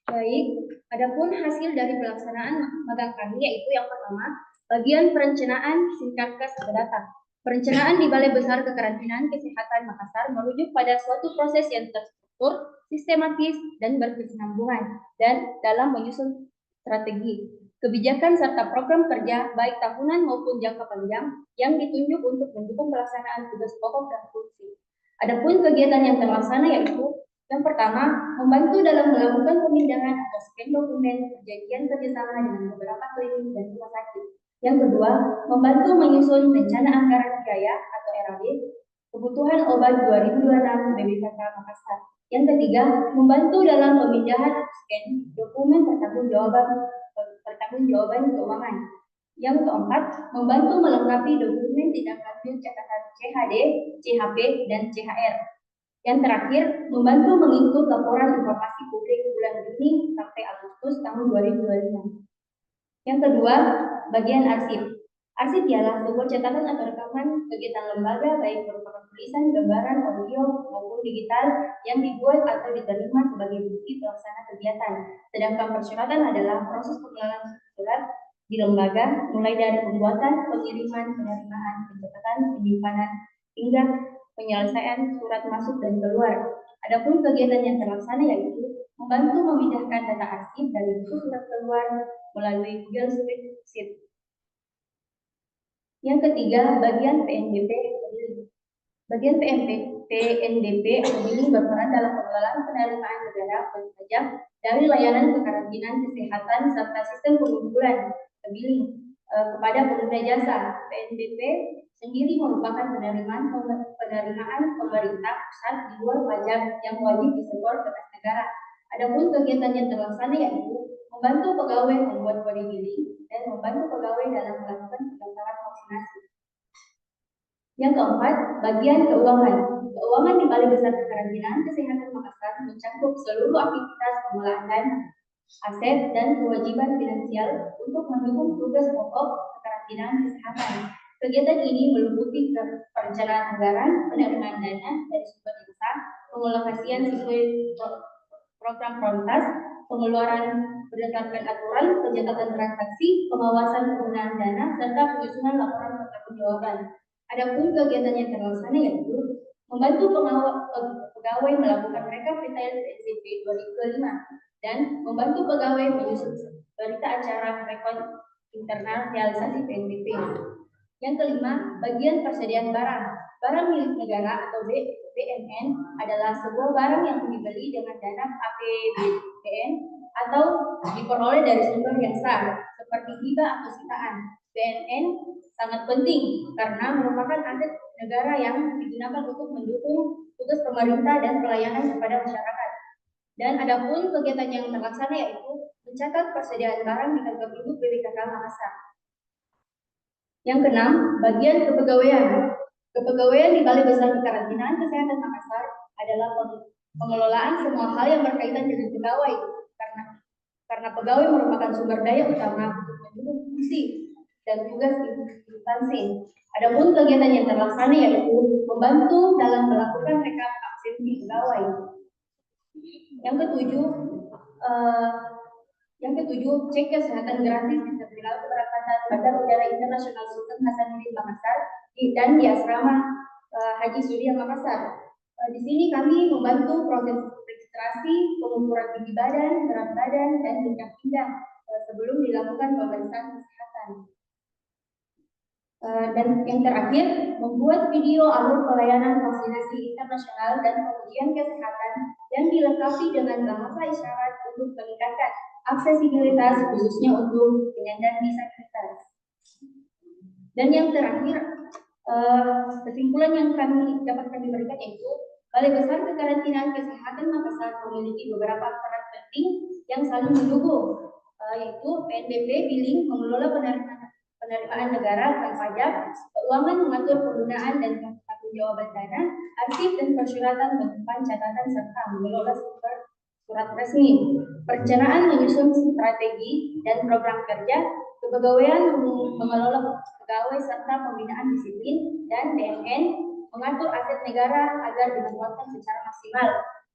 Baik, adapun hasil dari pelaksanaan magang kami yaitu yang pertama, bagian perencanaan Sinkarkes data. Perencanaan di Balai Besar Kekarantinaan Kesehatan Makassar merujuk pada suatu proses yang terstruktur, sistematis, dan berkesinambungan dan dalam menyusun strategi, kebijakan serta program kerja baik tahunan maupun jangka panjang yang ditunjuk untuk mendukung pelaksanaan tugas pokok dan fungsi. Adapun kegiatan yang terlaksana yaitu yang pertama, membantu dalam melakukan pemindahan atau scan dokumen perjanjian kerjasama dengan beberapa klinik dan rumah sakit. Yang kedua, membantu menyusun rencana anggaran biaya atau RAB kebutuhan obat 2026 BPKK Makassar. Yang ketiga, membantu dalam pemindahan scan dokumen pertanggungjawaban keuangan. Yang keempat, membantu melengkapi dokumen tindak lanjut catatan CHD, CHP, dan CHR. Yang terakhir, membantu mengikut laporan informasi publik bulan Juni sampai Agustus tahun 2025. Yang kedua, bagian arsip. Arsip ialah sebuah catatan atau rekaman kegiatan lembaga baik berupa tulisan, gambaran, audio, maupun digital yang dibuat atau diterima sebagai bukti pelaksana kegiatan. Sedangkan persyaratan adalah proses pengelolaan surat di lembaga, mulai dari pembuatan, pengiriman, penerimaan, pencatatan, penyimpanan, hingga penyelesaian surat masuk dan keluar. Adapun kegiatan yang terlaksana yaitu membantu memindahkan data arsip dari buku surat keluar melalui Google Spreadsheet. Yang ketiga, bagian PNDP atau billing. Bagian PNDP atau billing berperan dalam pengelolaan penerimaan negara dan pajak dari layanan kekarantinaan kesehatan serta sistem pengumpulan billing kepada pengguna jasa. PNBP sendiri merupakan penerimaan pemerintah pusat di luar pajak yang wajib disetor ke kas negara. Adapun kegiatan yang terlaksana yaitu membantu pegawai membuat kode billing dan membantu pegawai dalam melakukan pendaftaran vaksinasi. Yang keempat, bagian keuangan. Keuangan di Balai Besar Kekarantinaan Kesehatan Makassar mencakup seluruh aktivitas pengolahan dana, aset, dan kewajiban finansial untuk mendukung tugas pokok kekarantinaan kesehatan. Kegiatan ini meliputi perencanaan anggaran, penerimaan dana dari sumber desa, pengalokasian sesuai program prioritas, pengeluaran berdasarkan aturan, pencatatan transaksi, pengawasan penggunaan dana, serta penyusunan laporan pertanggungjawaban. Adapun kegiatan yang terlaksana yaitu membantu pegawai melakukan rekap retail PSBB 2025 dan membantu pegawai menyusun berita acara rekod internal realisasi PSBB. Yang kelima, bagian persediaan barang. Barang milik negara atau BMN adalah sebuah barang yang dibeli dengan dana APBN atau diperoleh dari sumber yang sah, seperti hibah atau sitaan. BNN sangat penting karena merupakan aset negara yang digunakan untuk mendukung tugas pemerintah dan pelayanan kepada masyarakat. Dan adapun kegiatan yang terlaksana yaitu mencatat persediaan barang di kantor induk BPKK Makassar. Yang keenam, bagian kepegawaian. Kepegawaian di Balai Besar Kekarantinaan Kesehatan Makassar adalah pengelolaan semua hal yang berkaitan dengan pegawai karena pegawai merupakan sumber daya utama untuk mendukung fungsi dan tugas instansi. Adapun kegiatan yang terlaksana yaitu membantu dalam melakukan rekap absensi pegawai. Yang ketujuh, cek kesehatan gratis di terminal keberangkatan Bandar Udara Internasional Sultan Hasanuddin Makassar dan di asrama Haji Suria Makassar. Di sini kami membantu proses registrasi, pengukuran tinggi badan, berat badan, dan jenjang pinggang sebelum dilakukan pemeriksaan kesehatan. Dan yang terakhir, membuat video alur pelayanan vaksinasi internasional dan pengujian kesehatan yang dilengkapi dengan bahasa isyarat untuk meningkatkan aksesibilitas khususnya untuk penyandang disabilitas. Dan yang terakhir, kesimpulan yang dapat kami berikan yaitu Balai Besar Kekarantinaan Kesehatan Makassar memiliki beberapa peran penting yang saling mendukung, yaitu PNBP billing mengelola penerimaan negara dan pajak, keuangan mengatur penggunaan dan tanggung pertanggungjawaban dana, arsip dan persyaratan menyimpan catatan serta mengelola sumber surat resmi, perencanaan menyusun strategi dan program kerja, kepegawaian mengelola pegawai serta pembinaan disiplin, dan BNN mengatur aset negara agar dimanfaatkan secara maksimal.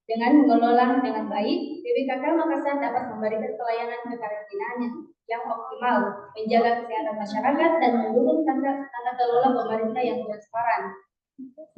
Dengan mengelola dengan baik, BPKK Makassar dapat memberikan pelayanan kekarantinaan yang optimal, menjaga kesehatan masyarakat, dan mendukung tata kelola pemerintah yang transparan.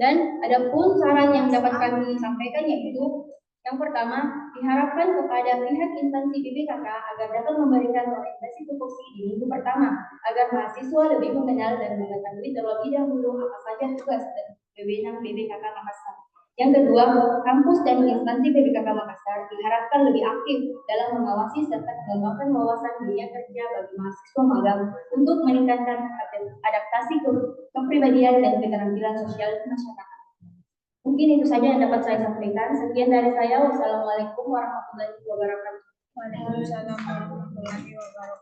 Dan ada pun saran yang dapat kami sampaikan yaitu yang pertama, diharapkan kepada pihak instansi BPKK agar dapat memberikan orientasi tupoksi di minggu pertama agar mahasiswa lebih mengenal dan mengetahui terlebih dahulu apa saja tugas dan wewenang BPKK Makassar. Yang kedua, kampus dan instansi BPKK Makassar diharapkan lebih aktif dalam mengawasi serta mengembangkan wawasan dunia kerja bagi mahasiswa magang untuk meningkatkan adaptasi kepribadian dan keterampilan sosial masyarakat. Mungkin itu saja yang dapat saya sampaikan. Sekian dari saya. Wassalamualaikum warahmatullahi wabarakatuh. Waalaikumsalam warahmatullahi wabarakatuh.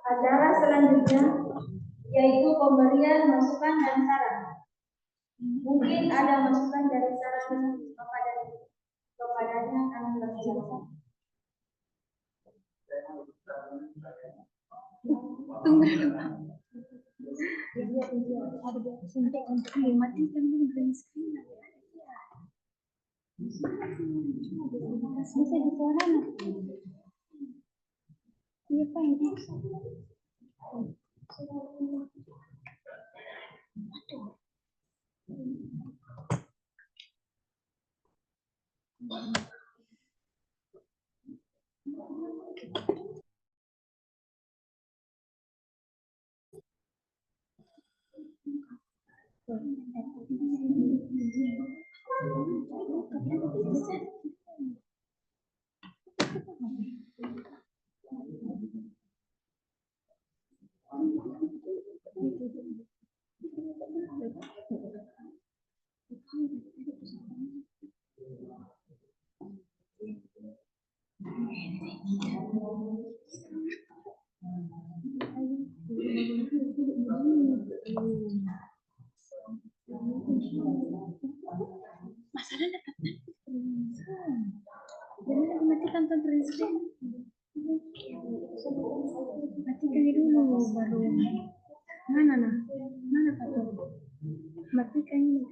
Acara selanjutnya yaitu pemberian masukan dan saran. Mungkin ada masukan dari saran kepadanya kami persilakan. Matikan dulu baru mana Pak? Matikan ini.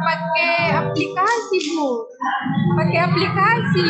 Pakai aplikasi, Bu. Pakai aplikasi.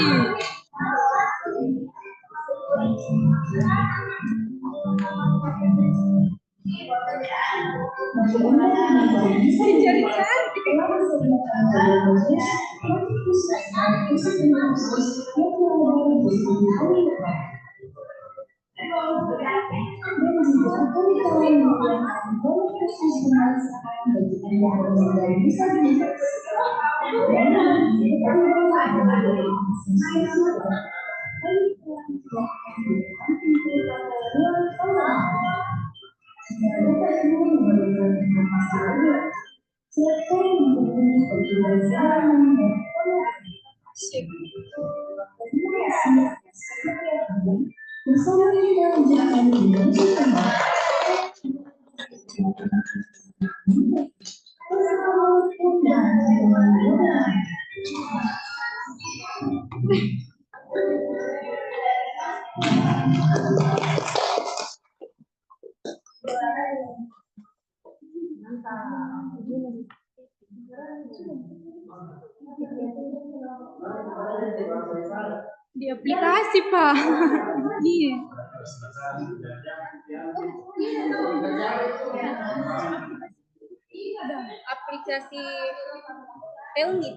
Di aplikasi, Pak. Iya. Aplikasi Telmit.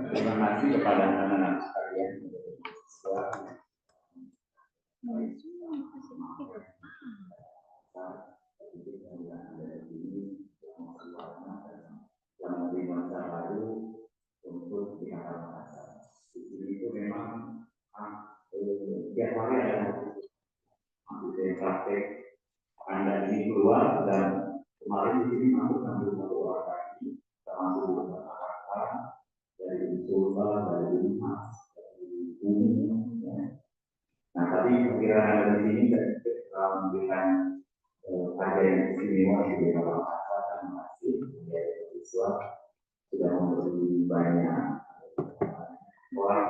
Terima kasih kepada anak-anak sekalian. Itu memang tiap hari ada praktek Anda ini keluar dan kemarin di sini masuk 61 orang lagi, termasuk beberapa dari Sultan, dari Dimas, dari Bumi. Nah, tadi perkiraan ada di sini saya memberikan ada yang istimewa di beberapa pasar dan masih sudah memberi banyak orang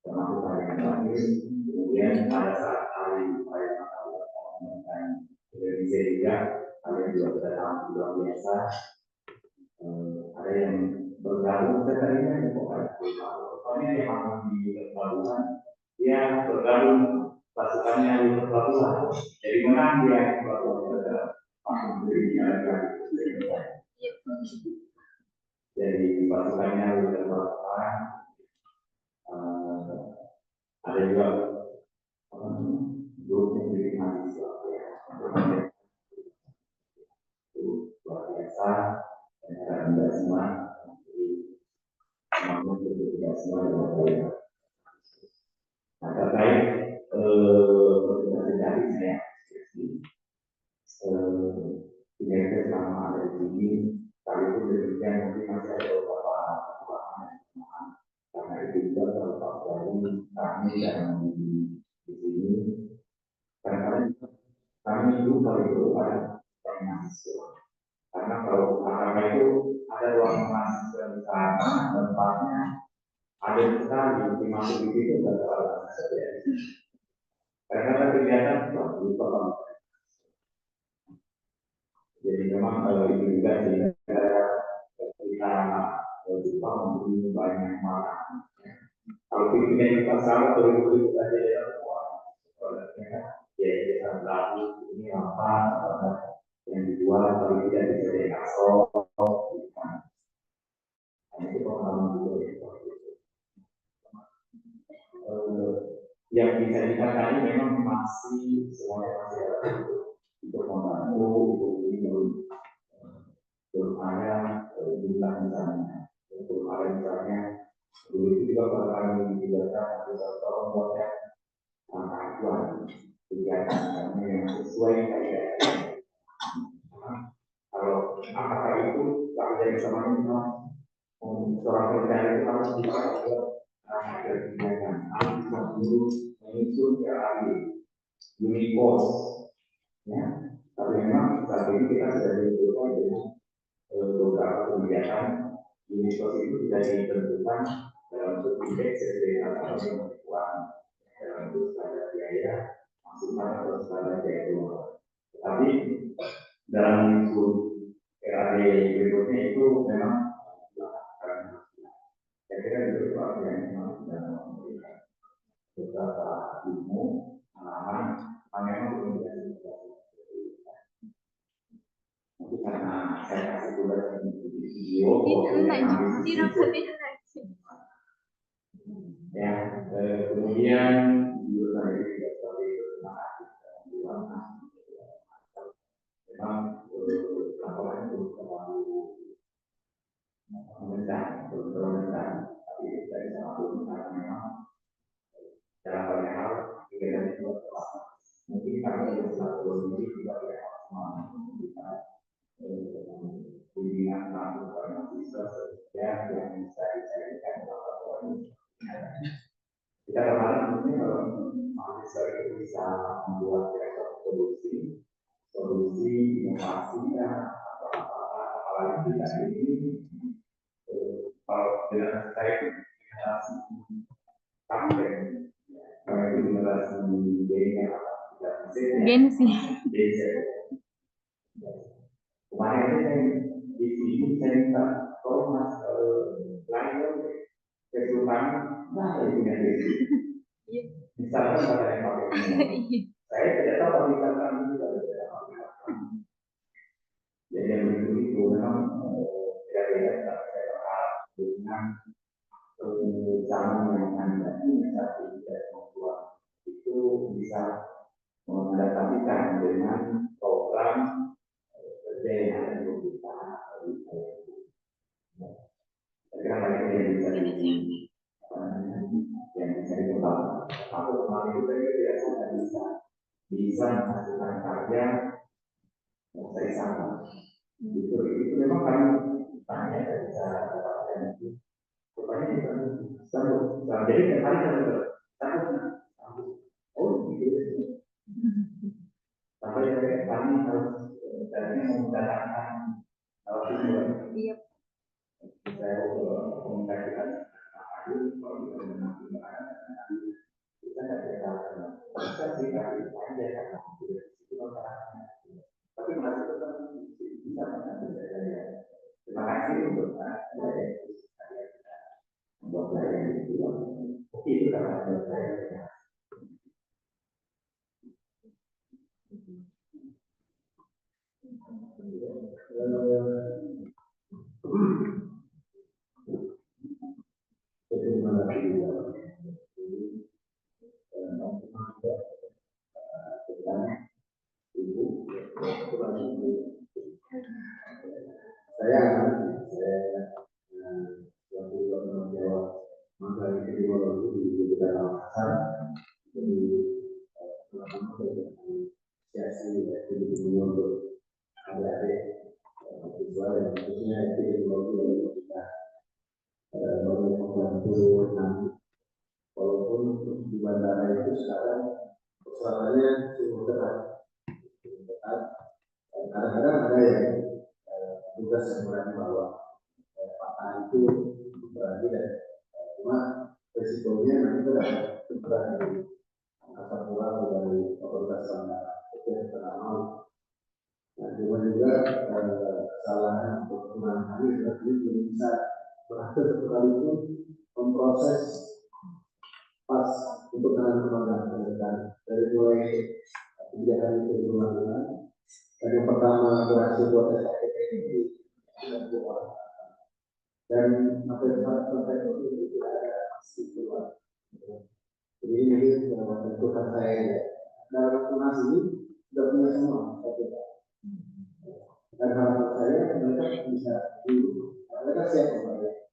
termasuk hari yang terakhir. Kemudian pada saat hari raya Natal Indonesia juga kalian juga sudah tahu luar biasa. Ada yang bergabung tadinya pokoknya yang akan di pelabuhan dia bergabung pasukannya di pelabuhan. Jadi menang dia di pelabuhan. Jadi pasukannya di pelabuhan. Ada juga grupnya dari mahasiswa ya, luar biasa dan tidak semua tidak semua luar biasa. Nah, terkait presentasi tadi saya tidak selama ada di sini, kali itu demikian mungkin masih ada beberapa kekurangan karena itu juga terlepas dari kami yang di sini. Kadang-kadang kami itu kalau itu ada mahasiswa, karena kalau karena itu ada ruang mahasiswa di sana tempatnya ada sekali dimasuk di situ dan terlalu saja. Karena kegiatan itu lupa. Jadi memang kalau itu juga kita lupa memberi banyak makan. Kalau kita salah betul-betul kita jadi ya kita tahu ini apa yang dijual kalau tidak bisa diakses. Itu pengalaman juga yang bisa dikatakan memang masih semuanya masih ada untuk membantu untuk ini belum ada jumlah misalnya belum ada misalnya dulu itu juga pada kami dijelaskan ada tolong buatnya acuan kegiatan yang sesuai kayak kalau apakah itu kalau dari sama ini seorang kerja itu harus dilakukan kegiatan harus dulu menyusun Unicos ya, tapi memang saat ini kita sudah ditentukan dengan beberapa kebijakan Unicos itu sudah ditentukan dalam bentuk indeks sesuai dengan keuangan dalam bentuk standar biaya maksimal atau standar biaya keluar. Tapi dalam minggu RAD berikutnya itu memang saya kira itu sesuatu yang memang sudah memberikan beberapa ilmu pengalaman memang belum bisa mungkin karena saya kasih tugas di video ya kemudian video saya juga sebagai terima kasih memang laporan itu terlalu menentang tapi dari sama karena memang dalam banyak hal kegiatan itu mungkin kami harus melakukan diri juga tidak maksimal bimbingan langsung kepada mahasiswa yang bisa dicarikan laporan kita berharap mungkin kalau mahasiswa itu bisa membuat solusi inovasi dan apalagi tidak ini kalau dengan saya generasi kampanye itu generasi Gen Z. Kemarin saya di sini saya minta tolong mas lain kesulitan nah itu yang misalkan pada yang pakai saya tidak tahu misalkan tidak jadi yang itu memang tidak saya berharap dengan zaman yang ada ini tapi tidak membuat itu bisa mengadaptasikan dengan program kerja yang ada di kita. Saya kira yang bisa dikembangkan. Aku kemarin itu saya tidak bisa menghasilkan karya dari sana. Itu memang kami tanya dan bisa dapatkan itu. Rupanya itu selalu. Jadi hari selalu. Oh gitu. Sampai kami harus tadinya mendatangkan kan seringkali aja karena itu masalahnya. Tapi masih tetap bisa mengambil saya. Terima kasih untuk saya membuat saya itu. Itu karena saya. Saya waktu itu menjawab materi kedua di dalam pasar jadi selama saya untuk adik-adik siswa dan tentunya epidemiologi yang kita membantu nanti walaupun di bandara itu sekarang persyaratannya cukup ketat. Kadang-kadang ada yang tugas yang berarti bahwa patah itu berarti dan cuma resikonya nanti itu dapat berarti dari angkatan pulang atau dari otoritas bandara itu yang terlalu. Nah, cuma juga kesalahan untuk kurang kali berarti belum bisa berakhir sekali itu memproses pas untuk tenaga dari mulai 3 hari itu berlangsung. Dan yang pertama berhasil buat SKP ini 2 orang. Dan sampai itu tidak ada masih keluar. Jadi ini tentukan saya dalam tunas ini sudah punya semua. Dan harapan saya mereka bisa dulu. Mereka siap membayar.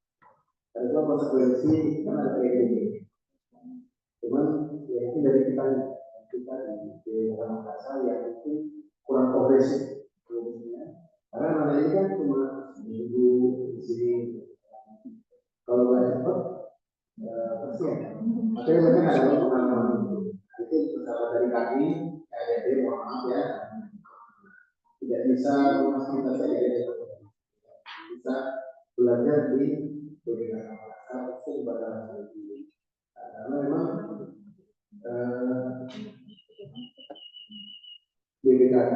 Karena itu konsekuensi kan ada ini. Cuman ya itu dari kita di orang kasar yang mungkin kurang progresif karena mana ini kan cuma minggu di sini kalau nggak cepat pasti ya makanya mereka ada pengalaman itu bersama dari kami ADD mohon maaf ya tidak bisa memfasilitasi ADD bisa belajar di beberapa pasar itu di bandara sendiri karena memang BPKK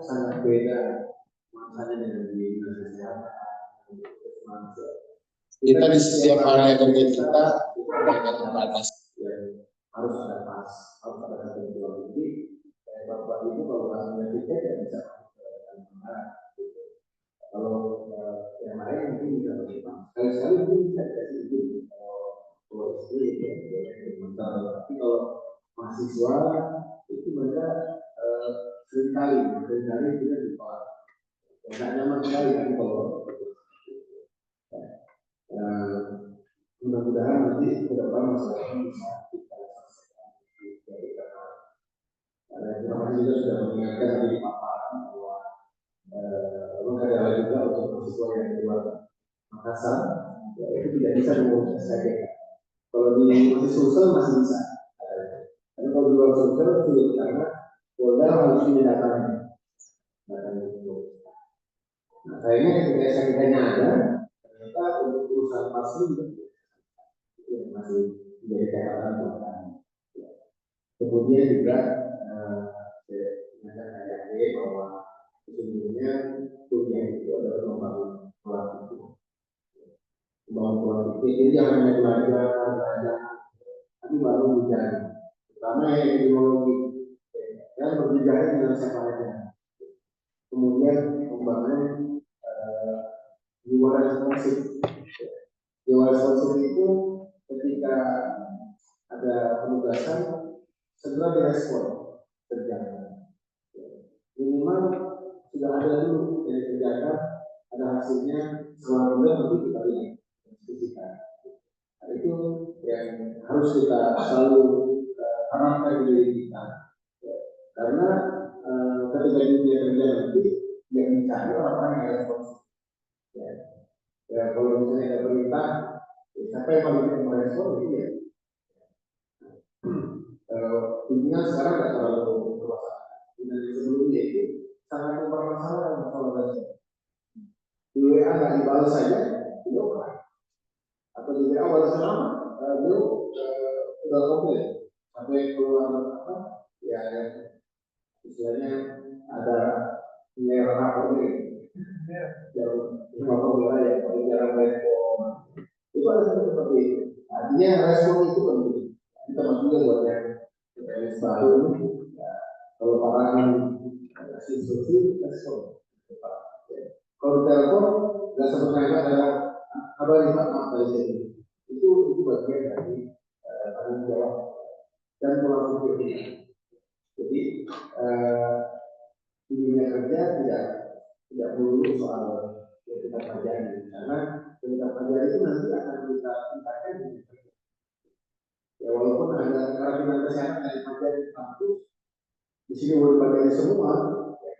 sangat beda masanya dengan di Indonesia. Kita di setiap area kerja kita dengan terbatas. Harus ada pas, harus ada satu jual beli. Bapak itu kalau punya tiket ya bisa kalau yang lain mungkin bisa bagaimana. Sekali-sekali mungkin bisa dikasih itu kalau istri ya, tapi kalau mahasiswa itu mereka seringkali tidak ditolak. Tidak nyaman sekali kan kalau mudah-mudahan nanti ke depan masalah ini bisa kita selesaikan. Karena terima kasih juga sudah mengingatkan di paparan bahwa ada juga untuk mahasiswa yang di luar Makassar itu tidak bisa mengurus saja. Kalau di sosial masih bisa. Tapi kalau di luar sosial sudah karena Polda harus punya datanya. Nah, kayaknya ketika SKK-nya ada, ternyata untuk perusahaan pasti juga masih menjadi catatan buat kami. Kemudian juga saya bahwa sesungguhnya kuliah itu adalah membangun pola pikir. Membangun pola pikir, jadi jangan hanya belajar, tapi baru bicara. Pertama yang epidemiologi, dan berbicara dengan siapa saja. Kemudian membangun jiwa responsif. Jiwa responsif itu ketika ada penugasan segera direspon kerjaan. Minimal sudah ada dulu yang dikerjakan, ada hasilnya selalu nanti kita lihat diskusikan. Nah, itu yang harus kita selalu harapkan di diri kita. Karena ketika dunia kerja nanti yang dicari orang yang responsif. Ya, kalau misalnya ada perintah, siapa yang paling merespon itu ya. Pimpinan sekarang tidak terlalu bermasalah. Dan sebelumnya itu sangat mempermasalahkan masalah respon. Di WA nggak dibalas saja, tidak apa. Atau di WA balas lama, beliau sudah komplain sampai keluar ya istilahnya ada nilai rapor ini yang lima ya kalau jarang respon itu ada seperti itu. Artinya respon itu penting. Kita juga buat yang PNS baru ya, kalau parangan kasih instruksi respon. Kalau di telepon nggak sebenarnya adalah apa yang Pak dari sini itu bagian dari tanggung jawab dan pola pikir. Jadi di dunia kerja tidak melulu soal yang kita pelajari, karena yang kita pelajari itu nanti akan kita tingkatkan di dunia kerja. Ya walaupun ada karantina kesehatan dari pelajari di kampus, di sini boleh pelajari semua, ya,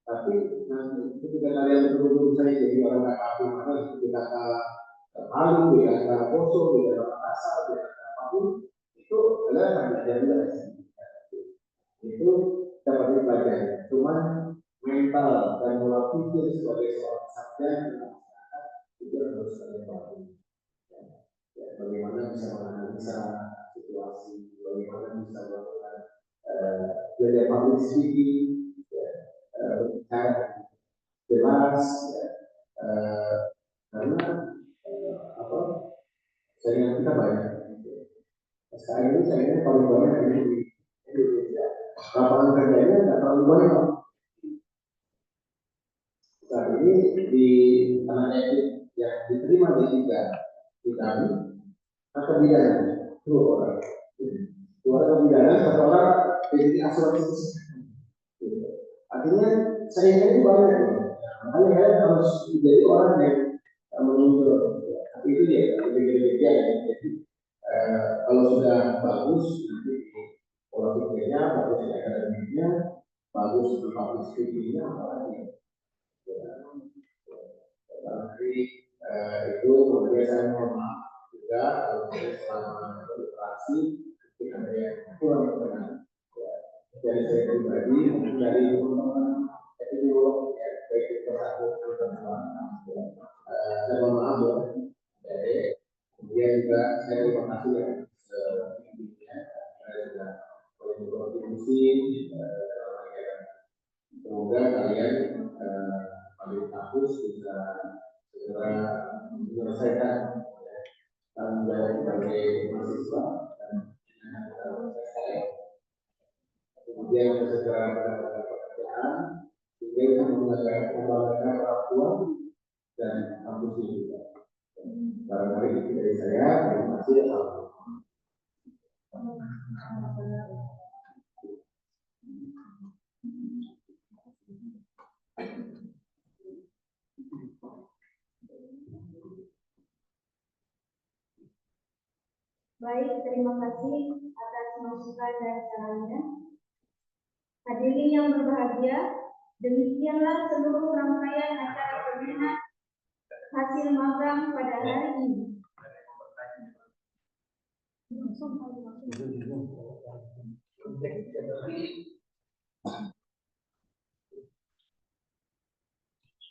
tapi nanti ketika kalian betul-betul saya jadi orang KKP, maka di kata Palu, di kata Poso, di kata Makassar, di kata apapun, itu adalah pelajari dari sini. Itu dapat dipelajari. Cuman mental dan pola pikir sebagai seorang satgas di masyarakat itu harus kalian bangun. Ya, bagaimana bisa menganalisa situasi, bagaimana bisa melakukan belajar public speaking, berbicara jelas, karena saingan kita banyak. SKM ini saingannya paling banyak di Indonesia. Lapangan kerjanya nggak terlalu banyak. Saat ini di anak yang diterima di kami atau bidana 2 orang. 2 orang bidana, 1 orang jadi asuransi kesehatan. Artinya saingannya itu banyak. Makanya kalian harus menjadi orang yang menonjol. Tapi itu dia, beda-beda ya. Jadi kalau sudah bagus nanti pola pikirnya, bagus di akademiknya, bagus di public speaking-nya, apalagi. Nanti itu kemudian saya mohon maaf juga kalau saya selama berinteraksi mungkin ada yang kurang berkenan. Dari saya pribadi, mungkin dari teman-teman epidemiolog ya, baik itu satu teman-teman. Saya mohon maaf ya. Kemudian juga saya terima kasih ya. Saya sudah berkontribusi. Semoga kalian pada kampus bisa segera menyelesaikan tanggung jawab sebagai mahasiswa dan kemudian segera mendapatkan pekerjaan sehingga bisa membanggakan orang tua dan kampus ini juga. Barangkali itu dari saya. Terima kasih. Baik, terima kasih atas masukan dan sarannya. Hadirin yang berbahagia, demikianlah seluruh rangkaian acara pembina hasil magang pada hari ini.